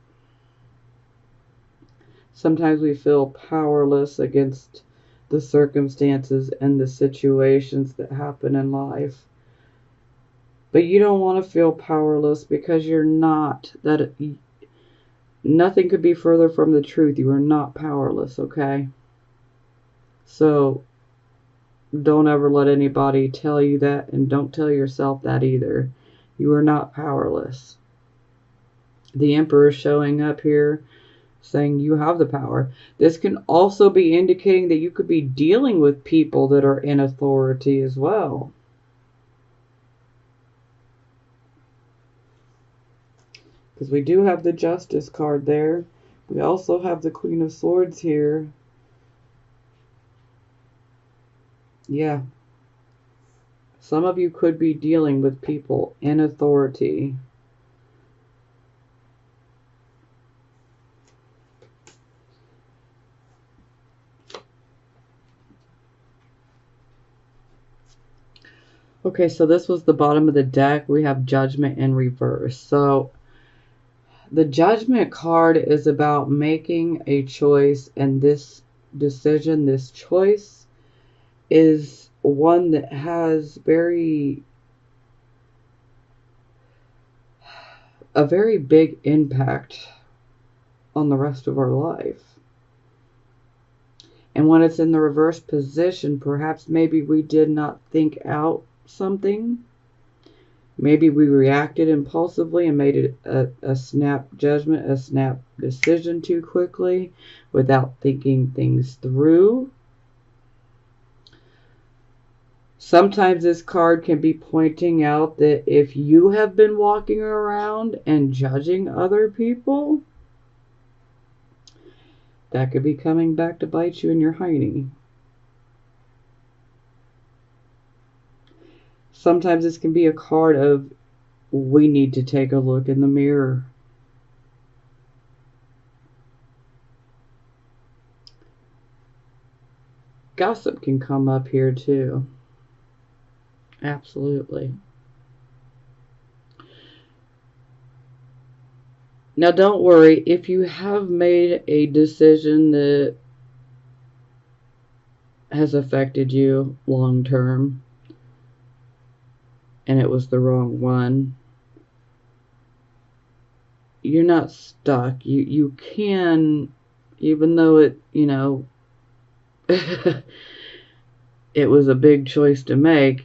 Sometimes we feel powerless against the circumstances and the situations that happen in life. But you don't want to feel powerless because you're not. Nothing could be further from the truth. You are not powerless, okay? So don't ever let anybody tell you that, and don't tell yourself that either. You are not powerless. The Emperor is showing up here saying you have the power. This can also be indicating that you could be dealing with people that are in authority as well. Because we do have the Justice card there. We also have the Queen of Swords here. Yeah. Some of you could be dealing with people in authority. Okay, so this was the bottom of the deck. We have Judgment in reverse. So the Judgment card is about making a choice, and this decision, this choice, is one that has a very big impact on the rest of our life. And when it's in the reverse position, perhaps maybe we did not think out something. Maybe we reacted impulsively and made it a snap judgment, a snap decision too quickly without thinking things through. Sometimes this card can be pointing out that if you have been walking around and judging other people, that could be coming back to bite you in your hiney. Sometimes this can be a card of, we need to take a look in the mirror. Gossip can come up here too. Absolutely. Now don't worry, if you have made a decision that has affected you long term, and it was the wrong one, you're not stuck. You can, even though it, it was a big choice to make,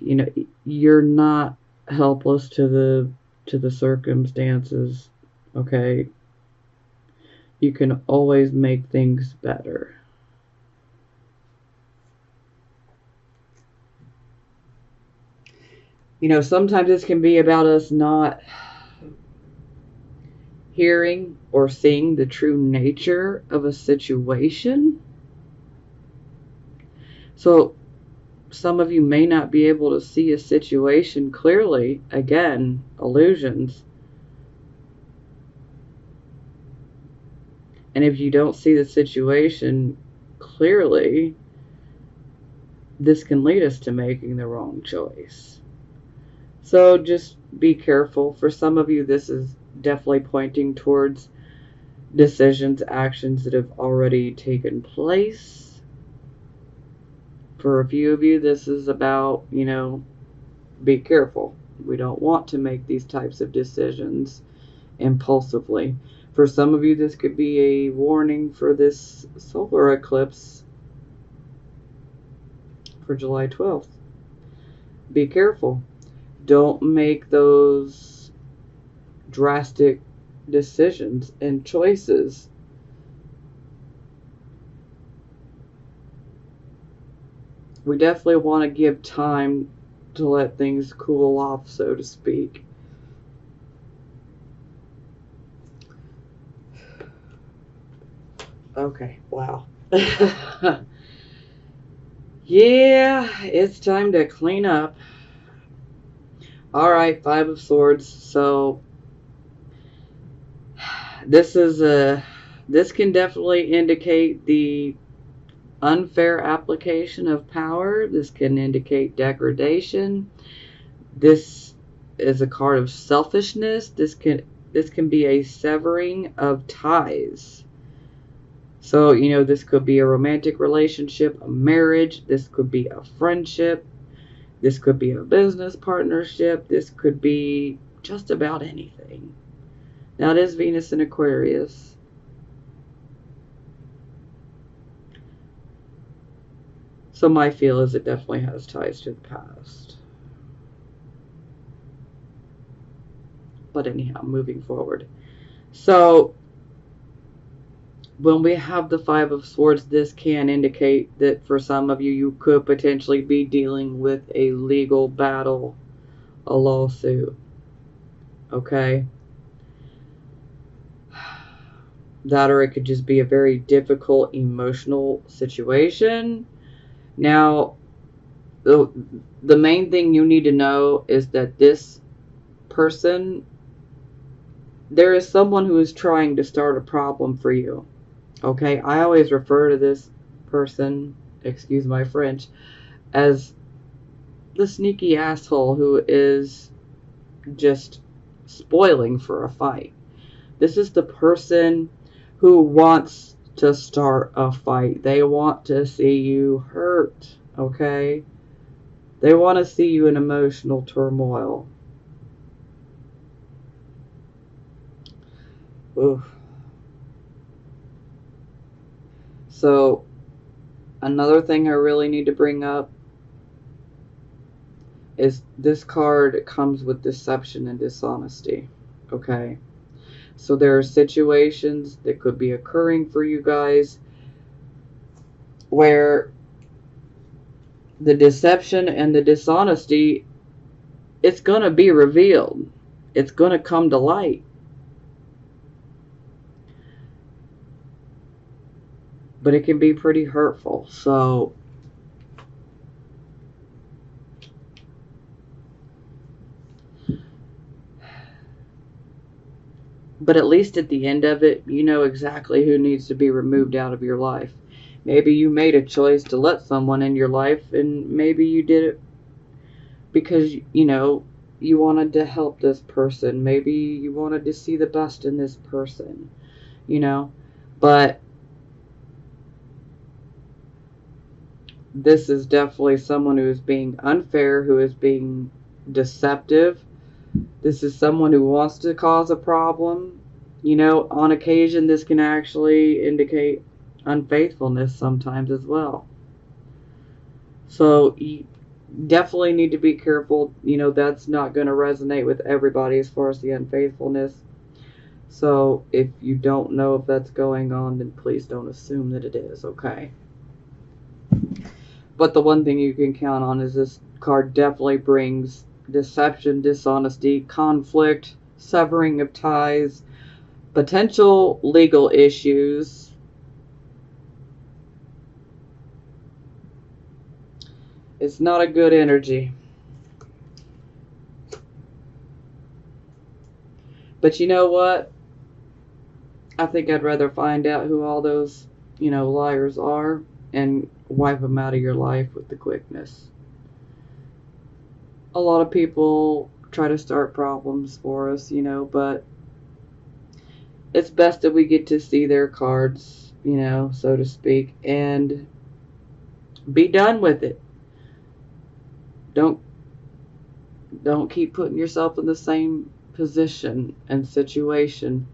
you're not helpless to the circumstances, okay? You can always make things better. Sometimes this can be about us not hearing or seeing the true nature of a situation. So some of you may not be able to see a situation clearly. Again, illusions. And if you don't see the situation clearly, this can lead us to making the wrong choice. So just be careful. For some of you, this is definitely pointing towards decisions, actions that have already taken place. For a few of you, this is about, be careful. We don't want to make these types of decisions impulsively. For some of you, this could be a warning for this solar eclipse for July 12th. Be careful. Don't make those drastic decisions and choices. We definitely want to give time to let things cool off, so to speak. Okay, wow. Yeah, it's time to clean up. Alright, Five of Swords. So this can definitely indicate the unfair application of power. This can indicate degradation. This is a card of selfishness. This can be a severing of ties. So, this could be a romantic relationship, a marriage. This could be a friendship. This could be a business partnership. This could be just about anything. Now, it is Venus in Aquarius. So my feel is it definitely has ties to the past. But anyhow, moving forward. So when we have the Five of Swords, this can indicate that for some of you, you could potentially be dealing with a legal battle, a lawsuit. Okay? That, or it could just be a very difficult emotional situation. Now, the main thing you need to know is that this person, there is someone who is trying to start a problem for you. Okay, I always refer to this person, excuse my French, as the sneaky asshole who is just spoiling for a fight. This is the person who wants to start a fight. They want to see you hurt, okay? They want to see you in emotional turmoil. Oof. So, another thing I really need to bring up is this card comes with deception and dishonesty. Okay? So there are situations that could be occurring for you guys where the deception and the dishonesty, it's going to be revealed. It's going to come to light. But it can be pretty hurtful. So but at least at the end of it, you know exactly who needs to be removed out of your life. Maybe you made a choice to let someone in your life, and maybe you did it because, you wanted to help this person. Maybe you wanted to see the best in this person, But this is definitely someone who is being unfair, who is being deceptive. This is someone who wants to cause a problem. On occasion, this can actually indicate unfaithfulness sometimes as well. So you definitely need to be careful. That's not going to resonate with everybody as far as the unfaithfulness. So if you don't know if that's going on, then please don't assume that it is, okay? But the one thing you can count on is this card definitely brings deception, dishonesty, conflict, severing of ties, potential legal issues. It's not a good energy. But you know what? I think I'd rather find out who all those, liars are and wipe them out of your life with the quickness. A lot of people try to start problems for us, but it's best that we get to see their cards, so to speak, and be done with it. Don't keep putting yourself in the same position and situation.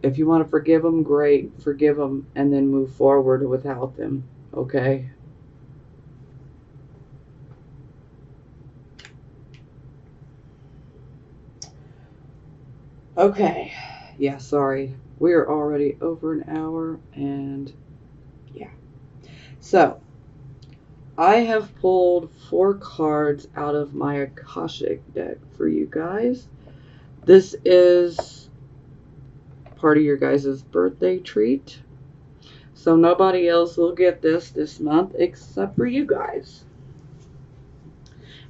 If you want to forgive them, great, forgive them, and then move forward without them, okay? Okay. Yeah, sorry. We're already over an hour, and yeah. So, I have pulled 4 cards out of my Akashic deck for you guys. This is part of your guys' birthday treat. So nobody else will get this month except for you guys.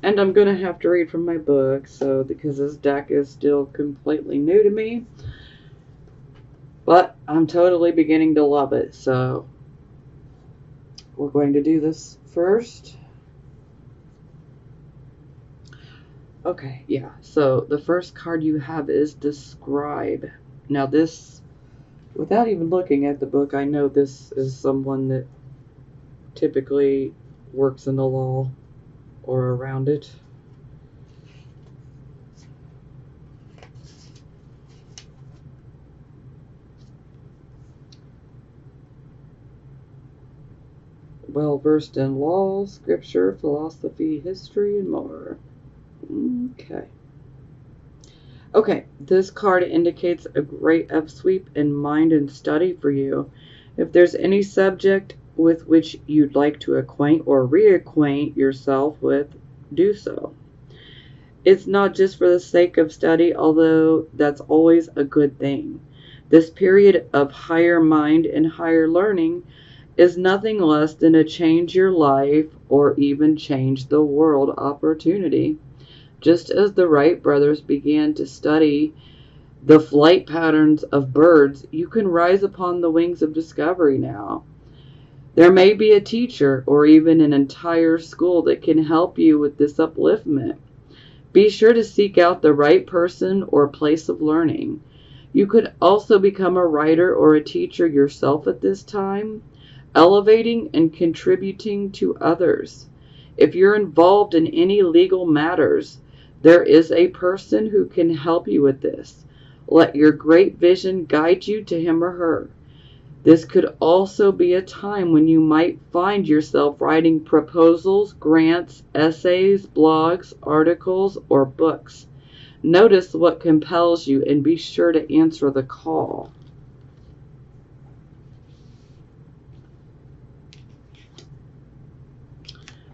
And I'm going to have to read from my book, so because this deck is still completely new to me. But I'm totally beginning to love it, so we're going to do this first. Okay, yeah. So the first card you have is Describe. Now this, without even looking at the book, I know this is someone that typically works in the law or around it. Well versed in law, scripture, philosophy, history, and more. Okay, this card indicates a great upsweep in mind and study for you. If there's any subject with which you'd like to acquaint or reacquaint yourself with, do so. It's not just for the sake of study, although that's always a good thing. This period of higher mind and higher learning is nothing less than a change your life or even change the world opportunity. Just as the Wright brothers began to study the flight patterns of birds, you can rise upon the wings of discovery now. There may be a teacher or even an entire school that can help you with this upliftment. Be sure to seek out the right person or place of learning. You could also become a writer or a teacher yourself at this time, elevating and contributing to others. If you're involved in any legal matters, there is a person who can help you with this. Let your great vision guide you to him or her. This could also be a time when you might find yourself writing proposals, grants, essays, blogs, articles, or books. Notice what compels you and be sure to answer the call.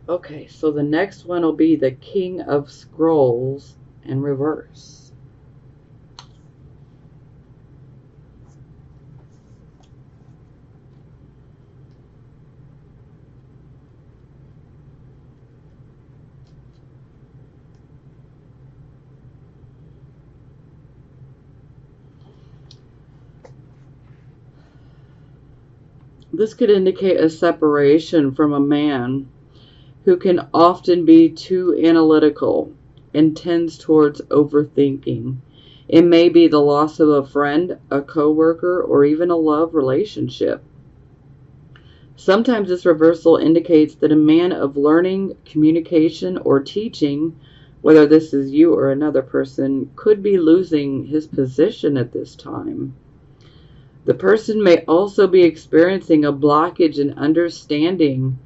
Okay, so the next one will be the King of Scrolls in reverse. This could indicate a separation from a man who can often be too analytical and tends towards overthinking. It may be the loss of a friend, a coworker, or even a love relationship. Sometimes this reversal indicates that a man of learning, communication, or teaching, whether this is you or another person, could be losing his position at this time. The person may also be experiencing a blockage in understanding.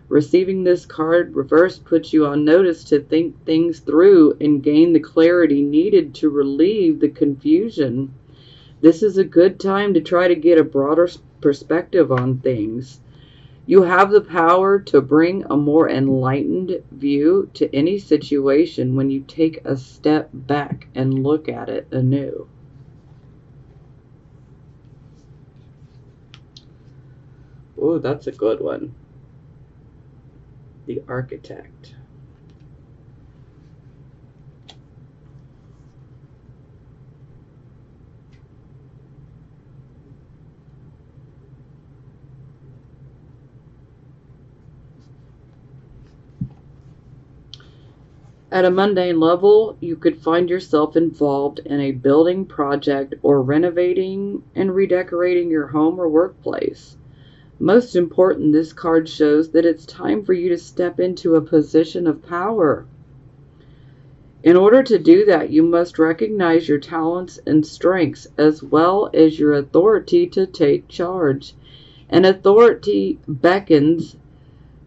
Receiving this card reversed puts you on notice to think things through and gain the clarity needed to relieve the confusion. This is a good time to try to get a broader perspective on things. You have the power to bring a more enlightened view to any situation when you take a step back and look at it anew. Oh, that's a good one. The Architect. At a mundane level, you could find yourself involved in a building project or renovating and redecorating your home or workplace. Most important, this card shows that it's time for you to step into a position of power. In order to do that, you must recognize your talents and strengths as well as your authority to take charge. An authority beckons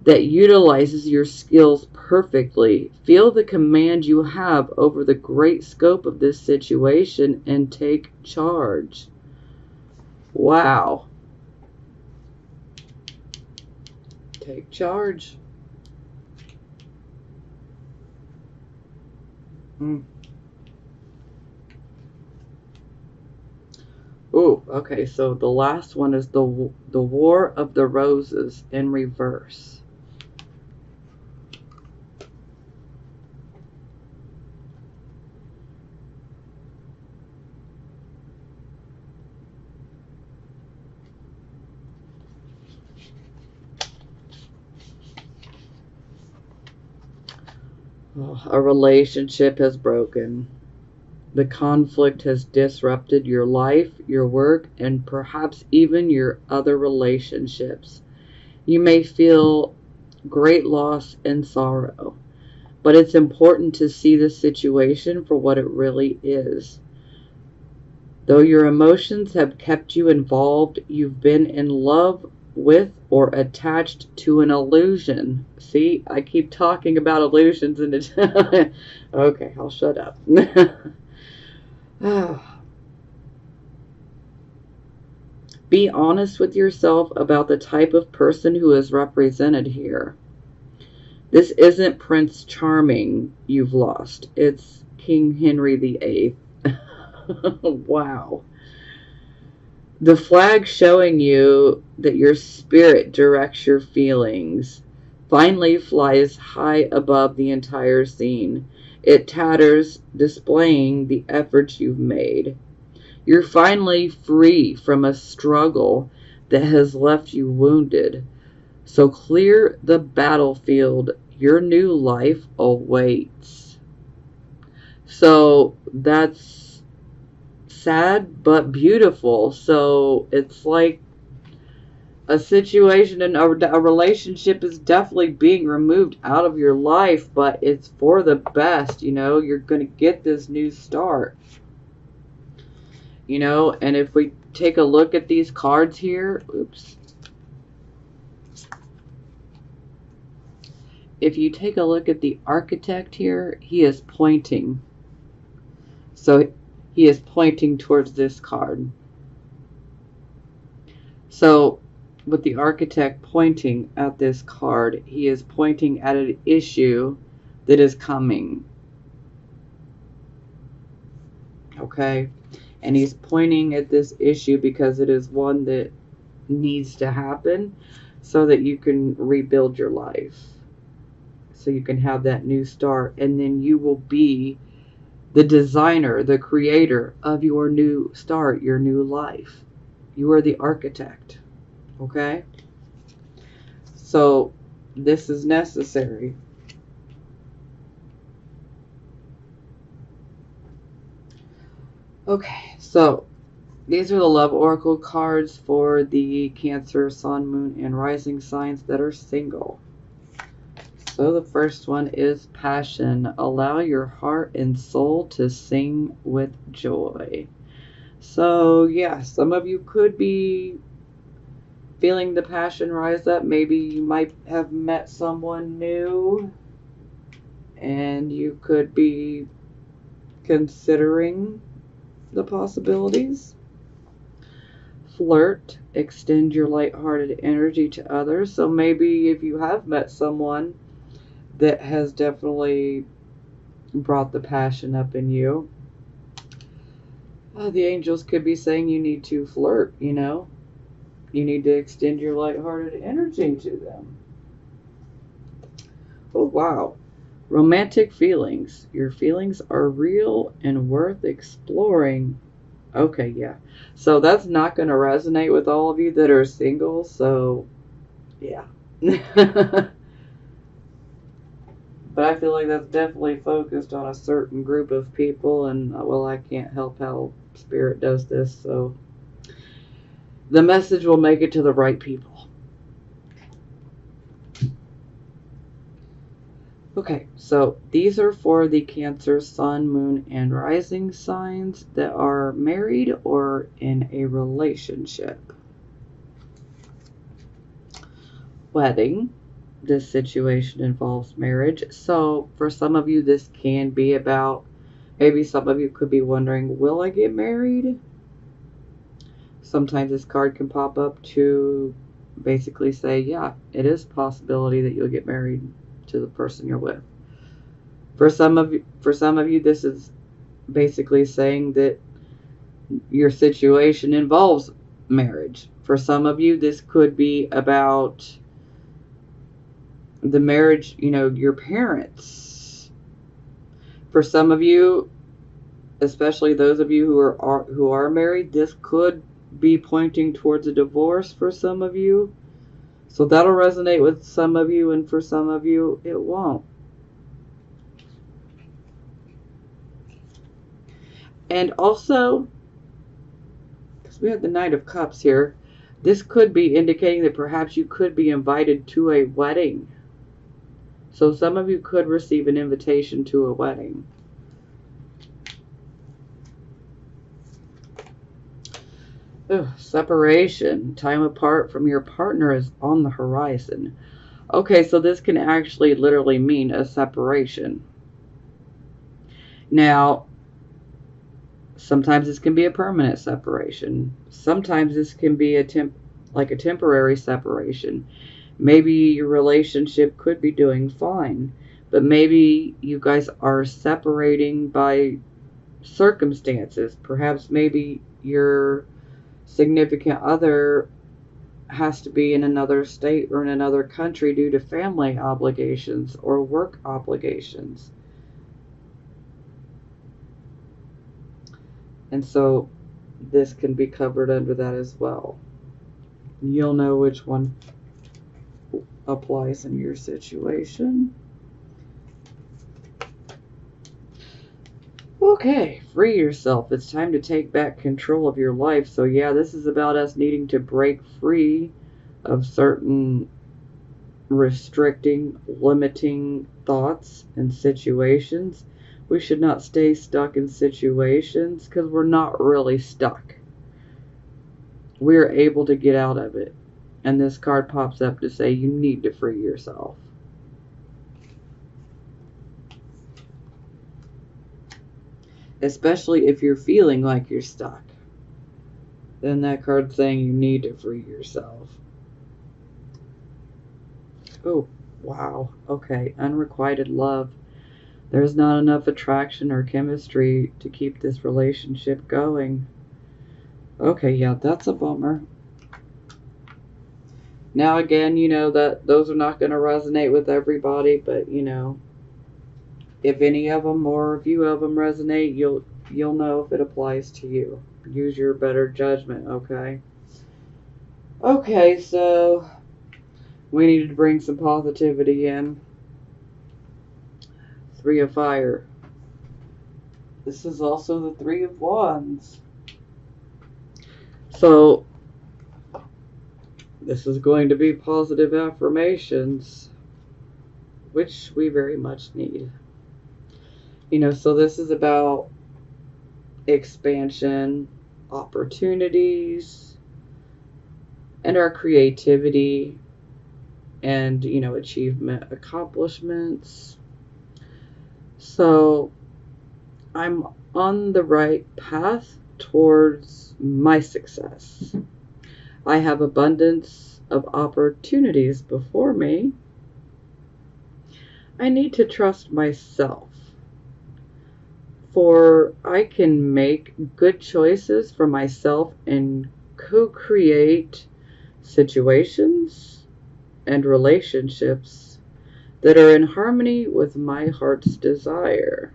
that utilizes your skills perfectly. Feel the command you have over the great scope of this situation and take charge. Wow. Take charge. Ooh, okay, so the last one is the War of the Roses in reverse. Oh, a relationship has broken. The conflict has disrupted your life, your work, and perhaps even your other relationships. You may feel great loss and sorrow, but it's important to see the situation for what it really is. Though your emotions have kept you involved, you've been in love with or attached to an illusion. See, I keep talking about illusions and it's okay, I'll shut up. Be honest with yourself about the type of person who is represented here. This isn't Prince Charming you've lost. It's King Henry VIII. Wow. The flag showing you that your spirit directs your feelings finally flies high above the entire scene. It tatters, displaying the efforts you've made. You're finally free from a struggle that has left you wounded. So clear the battlefield. Your new life awaits. So that's sad but beautiful. So it's like a situation and a relationship is definitely being removed out of your life, but it's for the best. You're going to get this new start. And if we take a look at these cards here, if you take a look at the Architect here, he is pointing. So he is pointing towards this card. So with the Architect pointing at this card, he is pointing at an issue that is coming. Okay? And he's pointing at this issue because it is one that needs to happen so that you can rebuild your life. So you can have that new start. And then you will be the designer, the creator of your new start, your new life. You are the architect. Okay? So this is necessary. Okay, so these are the Love Oracle cards for the Cancer, Sun, Moon, and Rising signs that are single. So the first one is passion. Allow your heart and soul to sing with joy. So yeah, some of you could be feeling the passion rise up. Maybe you might have met someone new and you could be considering the possibilities. Flirt, extend your lighthearted energy to others. So maybe if you have met someone that has definitely brought the passion up in you, the angels could be saying you need to flirt, You need to extend your lighthearted energy to them. Oh, wow. Romantic feelings. Your feelings are real and worth exploring. Okay, yeah. So that's not going to resonate with all of you that are single, so yeah. But I feel like that's definitely focused on a certain group of people, and well, I can't help how Spirit does this, so the message will make it to the right people. Okay, so these are for the Cancer, Sun, Moon, and Rising signs that are married or in a relationship. Wedding. this situation involves marriage. So for some of you, this can be about, maybe some of you could be wondering, will I get married? Sometimes this card can pop up to basically say, yeah, it is a possibility that you'll get married to the person you're with. For some of you, this is basically saying that your situation involves marriage. For some of you, this could be about the marriage, your parents. For some of you, especially those of you who are married, this could be pointing towards a divorce for some of you. So that'll resonate with some of you, and for some of you, it won't. And also, because we have the Knight of Cups here, this could be indicating that perhaps you could be invited to a wedding. So some of you could receive an invitation to a wedding. Separation. Time apart from your partner is on the horizon. Okay, so this can actually literally mean a separation. Now, sometimes this can be a permanent separation. Sometimes this can be a temporary separation. Maybe your relationship could be doing fine, but maybe you guys are separating by circumstances. Perhaps maybe your significant other has to be in another state or in another country due to family obligations or work obligations. And so this can be covered under that as well. You'll know which one applies in your situation. Okay, free yourself. It's time to take back control of your life. So yeah, this is about us needing to break free of certain restricting, limiting thoughts and situations. We should not stay stuck in situations because we're not really stuck. We're able to get out of it. And this card pops up to say you need to free yourself. Especially if you're feeling like you're stuck. Then that card's saying you need to free yourself. Oh, wow. Okay, unrequited love. There's not enough attraction or chemistry to keep this relationship going. Okay, yeah, that's a bummer. Now again, that those are not going to resonate with everybody, but if any of them or a few of them resonate, you'll know if it applies to you. Use your better judgment, okay? Okay, so we needed to bring some positivity in. 3 of Fire. This is also the 3 of Wands. So this is going to be positive affirmations, which we very much need. So this is about expansion, opportunities, and our creativity and, achievement, accomplishments. So I'm on the right path towards my success. I have abundance of opportunities before me. I need to trust myself, for I can make good choices for myself and co-create situations and relationships that are in harmony with my heart's desire.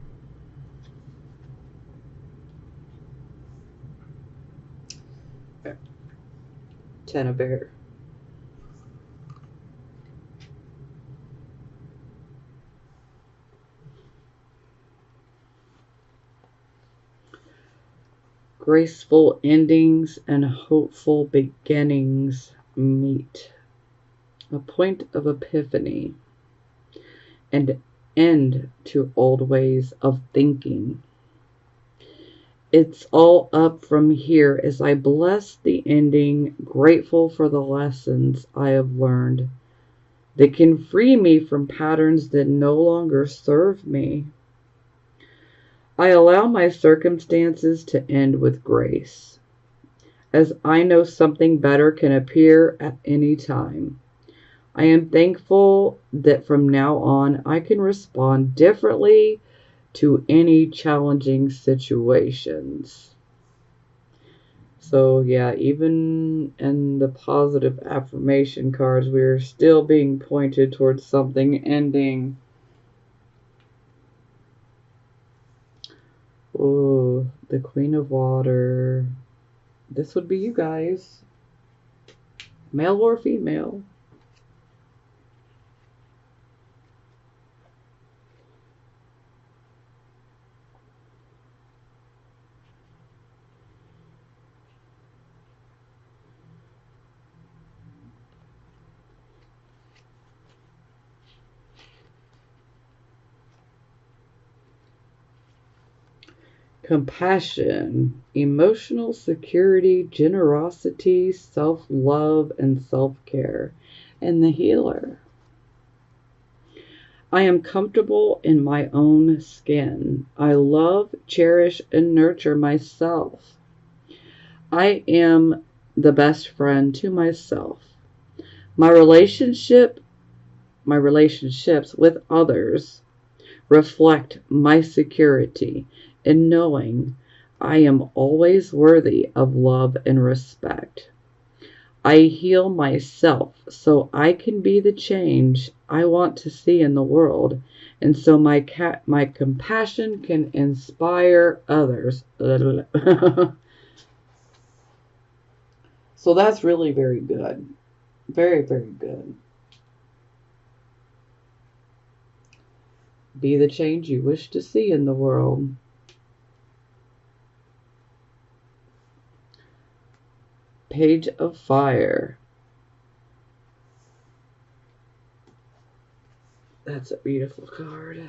Ten of Air. Graceful endings and hopeful beginnings meet. A point of epiphany. And end to old ways of thinking. It's all up from here as I bless the ending, grateful for the lessons I have learned. that can free me from patterns that no longer serve me. I allow my circumstances to end with grace, as I know something better can appear at any time. I am thankful that from now on I can respond differently to any challenging situations. So yeah, even in the positive affirmation cards, we're still being pointed towards something ending. Oh, the Queen of Water. This would be you guys. Male or female. Compassion, emotional security, generosity, self-love, and self-care. And the Healer. I am comfortable in my own skin. I love, cherish, and nurture myself. I am the best friend to myself. My relationships with others reflect my security in knowing I am always worthy of love and respect. I heal myself so I can be the change I want to see in the world, and so my compassion can inspire others. So that's really very good. Very, very good. Be the change you wish to see in the world. Page of Fire. That's a beautiful card.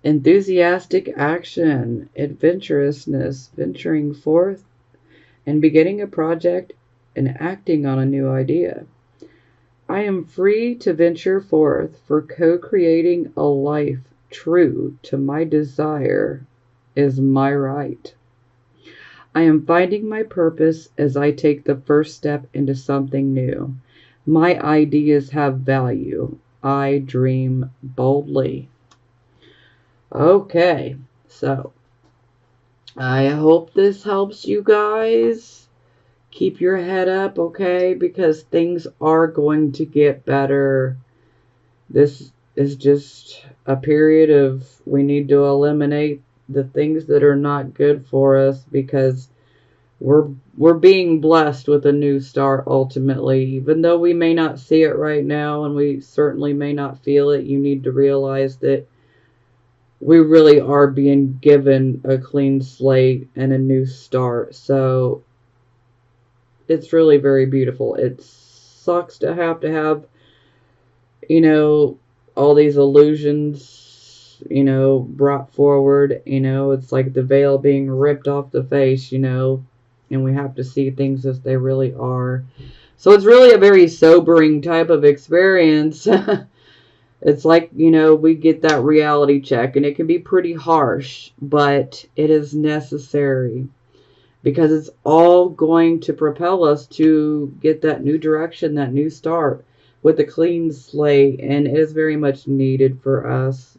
Enthusiastic action, adventurousness, venturing forth and beginning a project and acting on a new idea. I am free to venture forth for co-creating a life true to my desire is my right. I am finding my purpose as I take the first step into something new. My ideas have value. I dream boldly. Okay, so I hope this helps you guys. Keep your head up, okay? Because things are going to get better. This is just a period of we need to eliminate the things that are not good for us, because we're being blessed with a new start ultimately. Even though we may not see it right now and we certainly may not feel it, you need to realize that we really are being given a clean slate and a new start. So it's really very beautiful. It sucks to have, all these illusions, brought forward. It's like the veil being ripped off the face, and we have to see things as they really are. So it's really a very sobering type of experience. It's like, we get that reality check, and it can be pretty harsh, but it is necessary because it's all going to propel us to get that new direction, that new start with a clean slate, and it is very much needed for us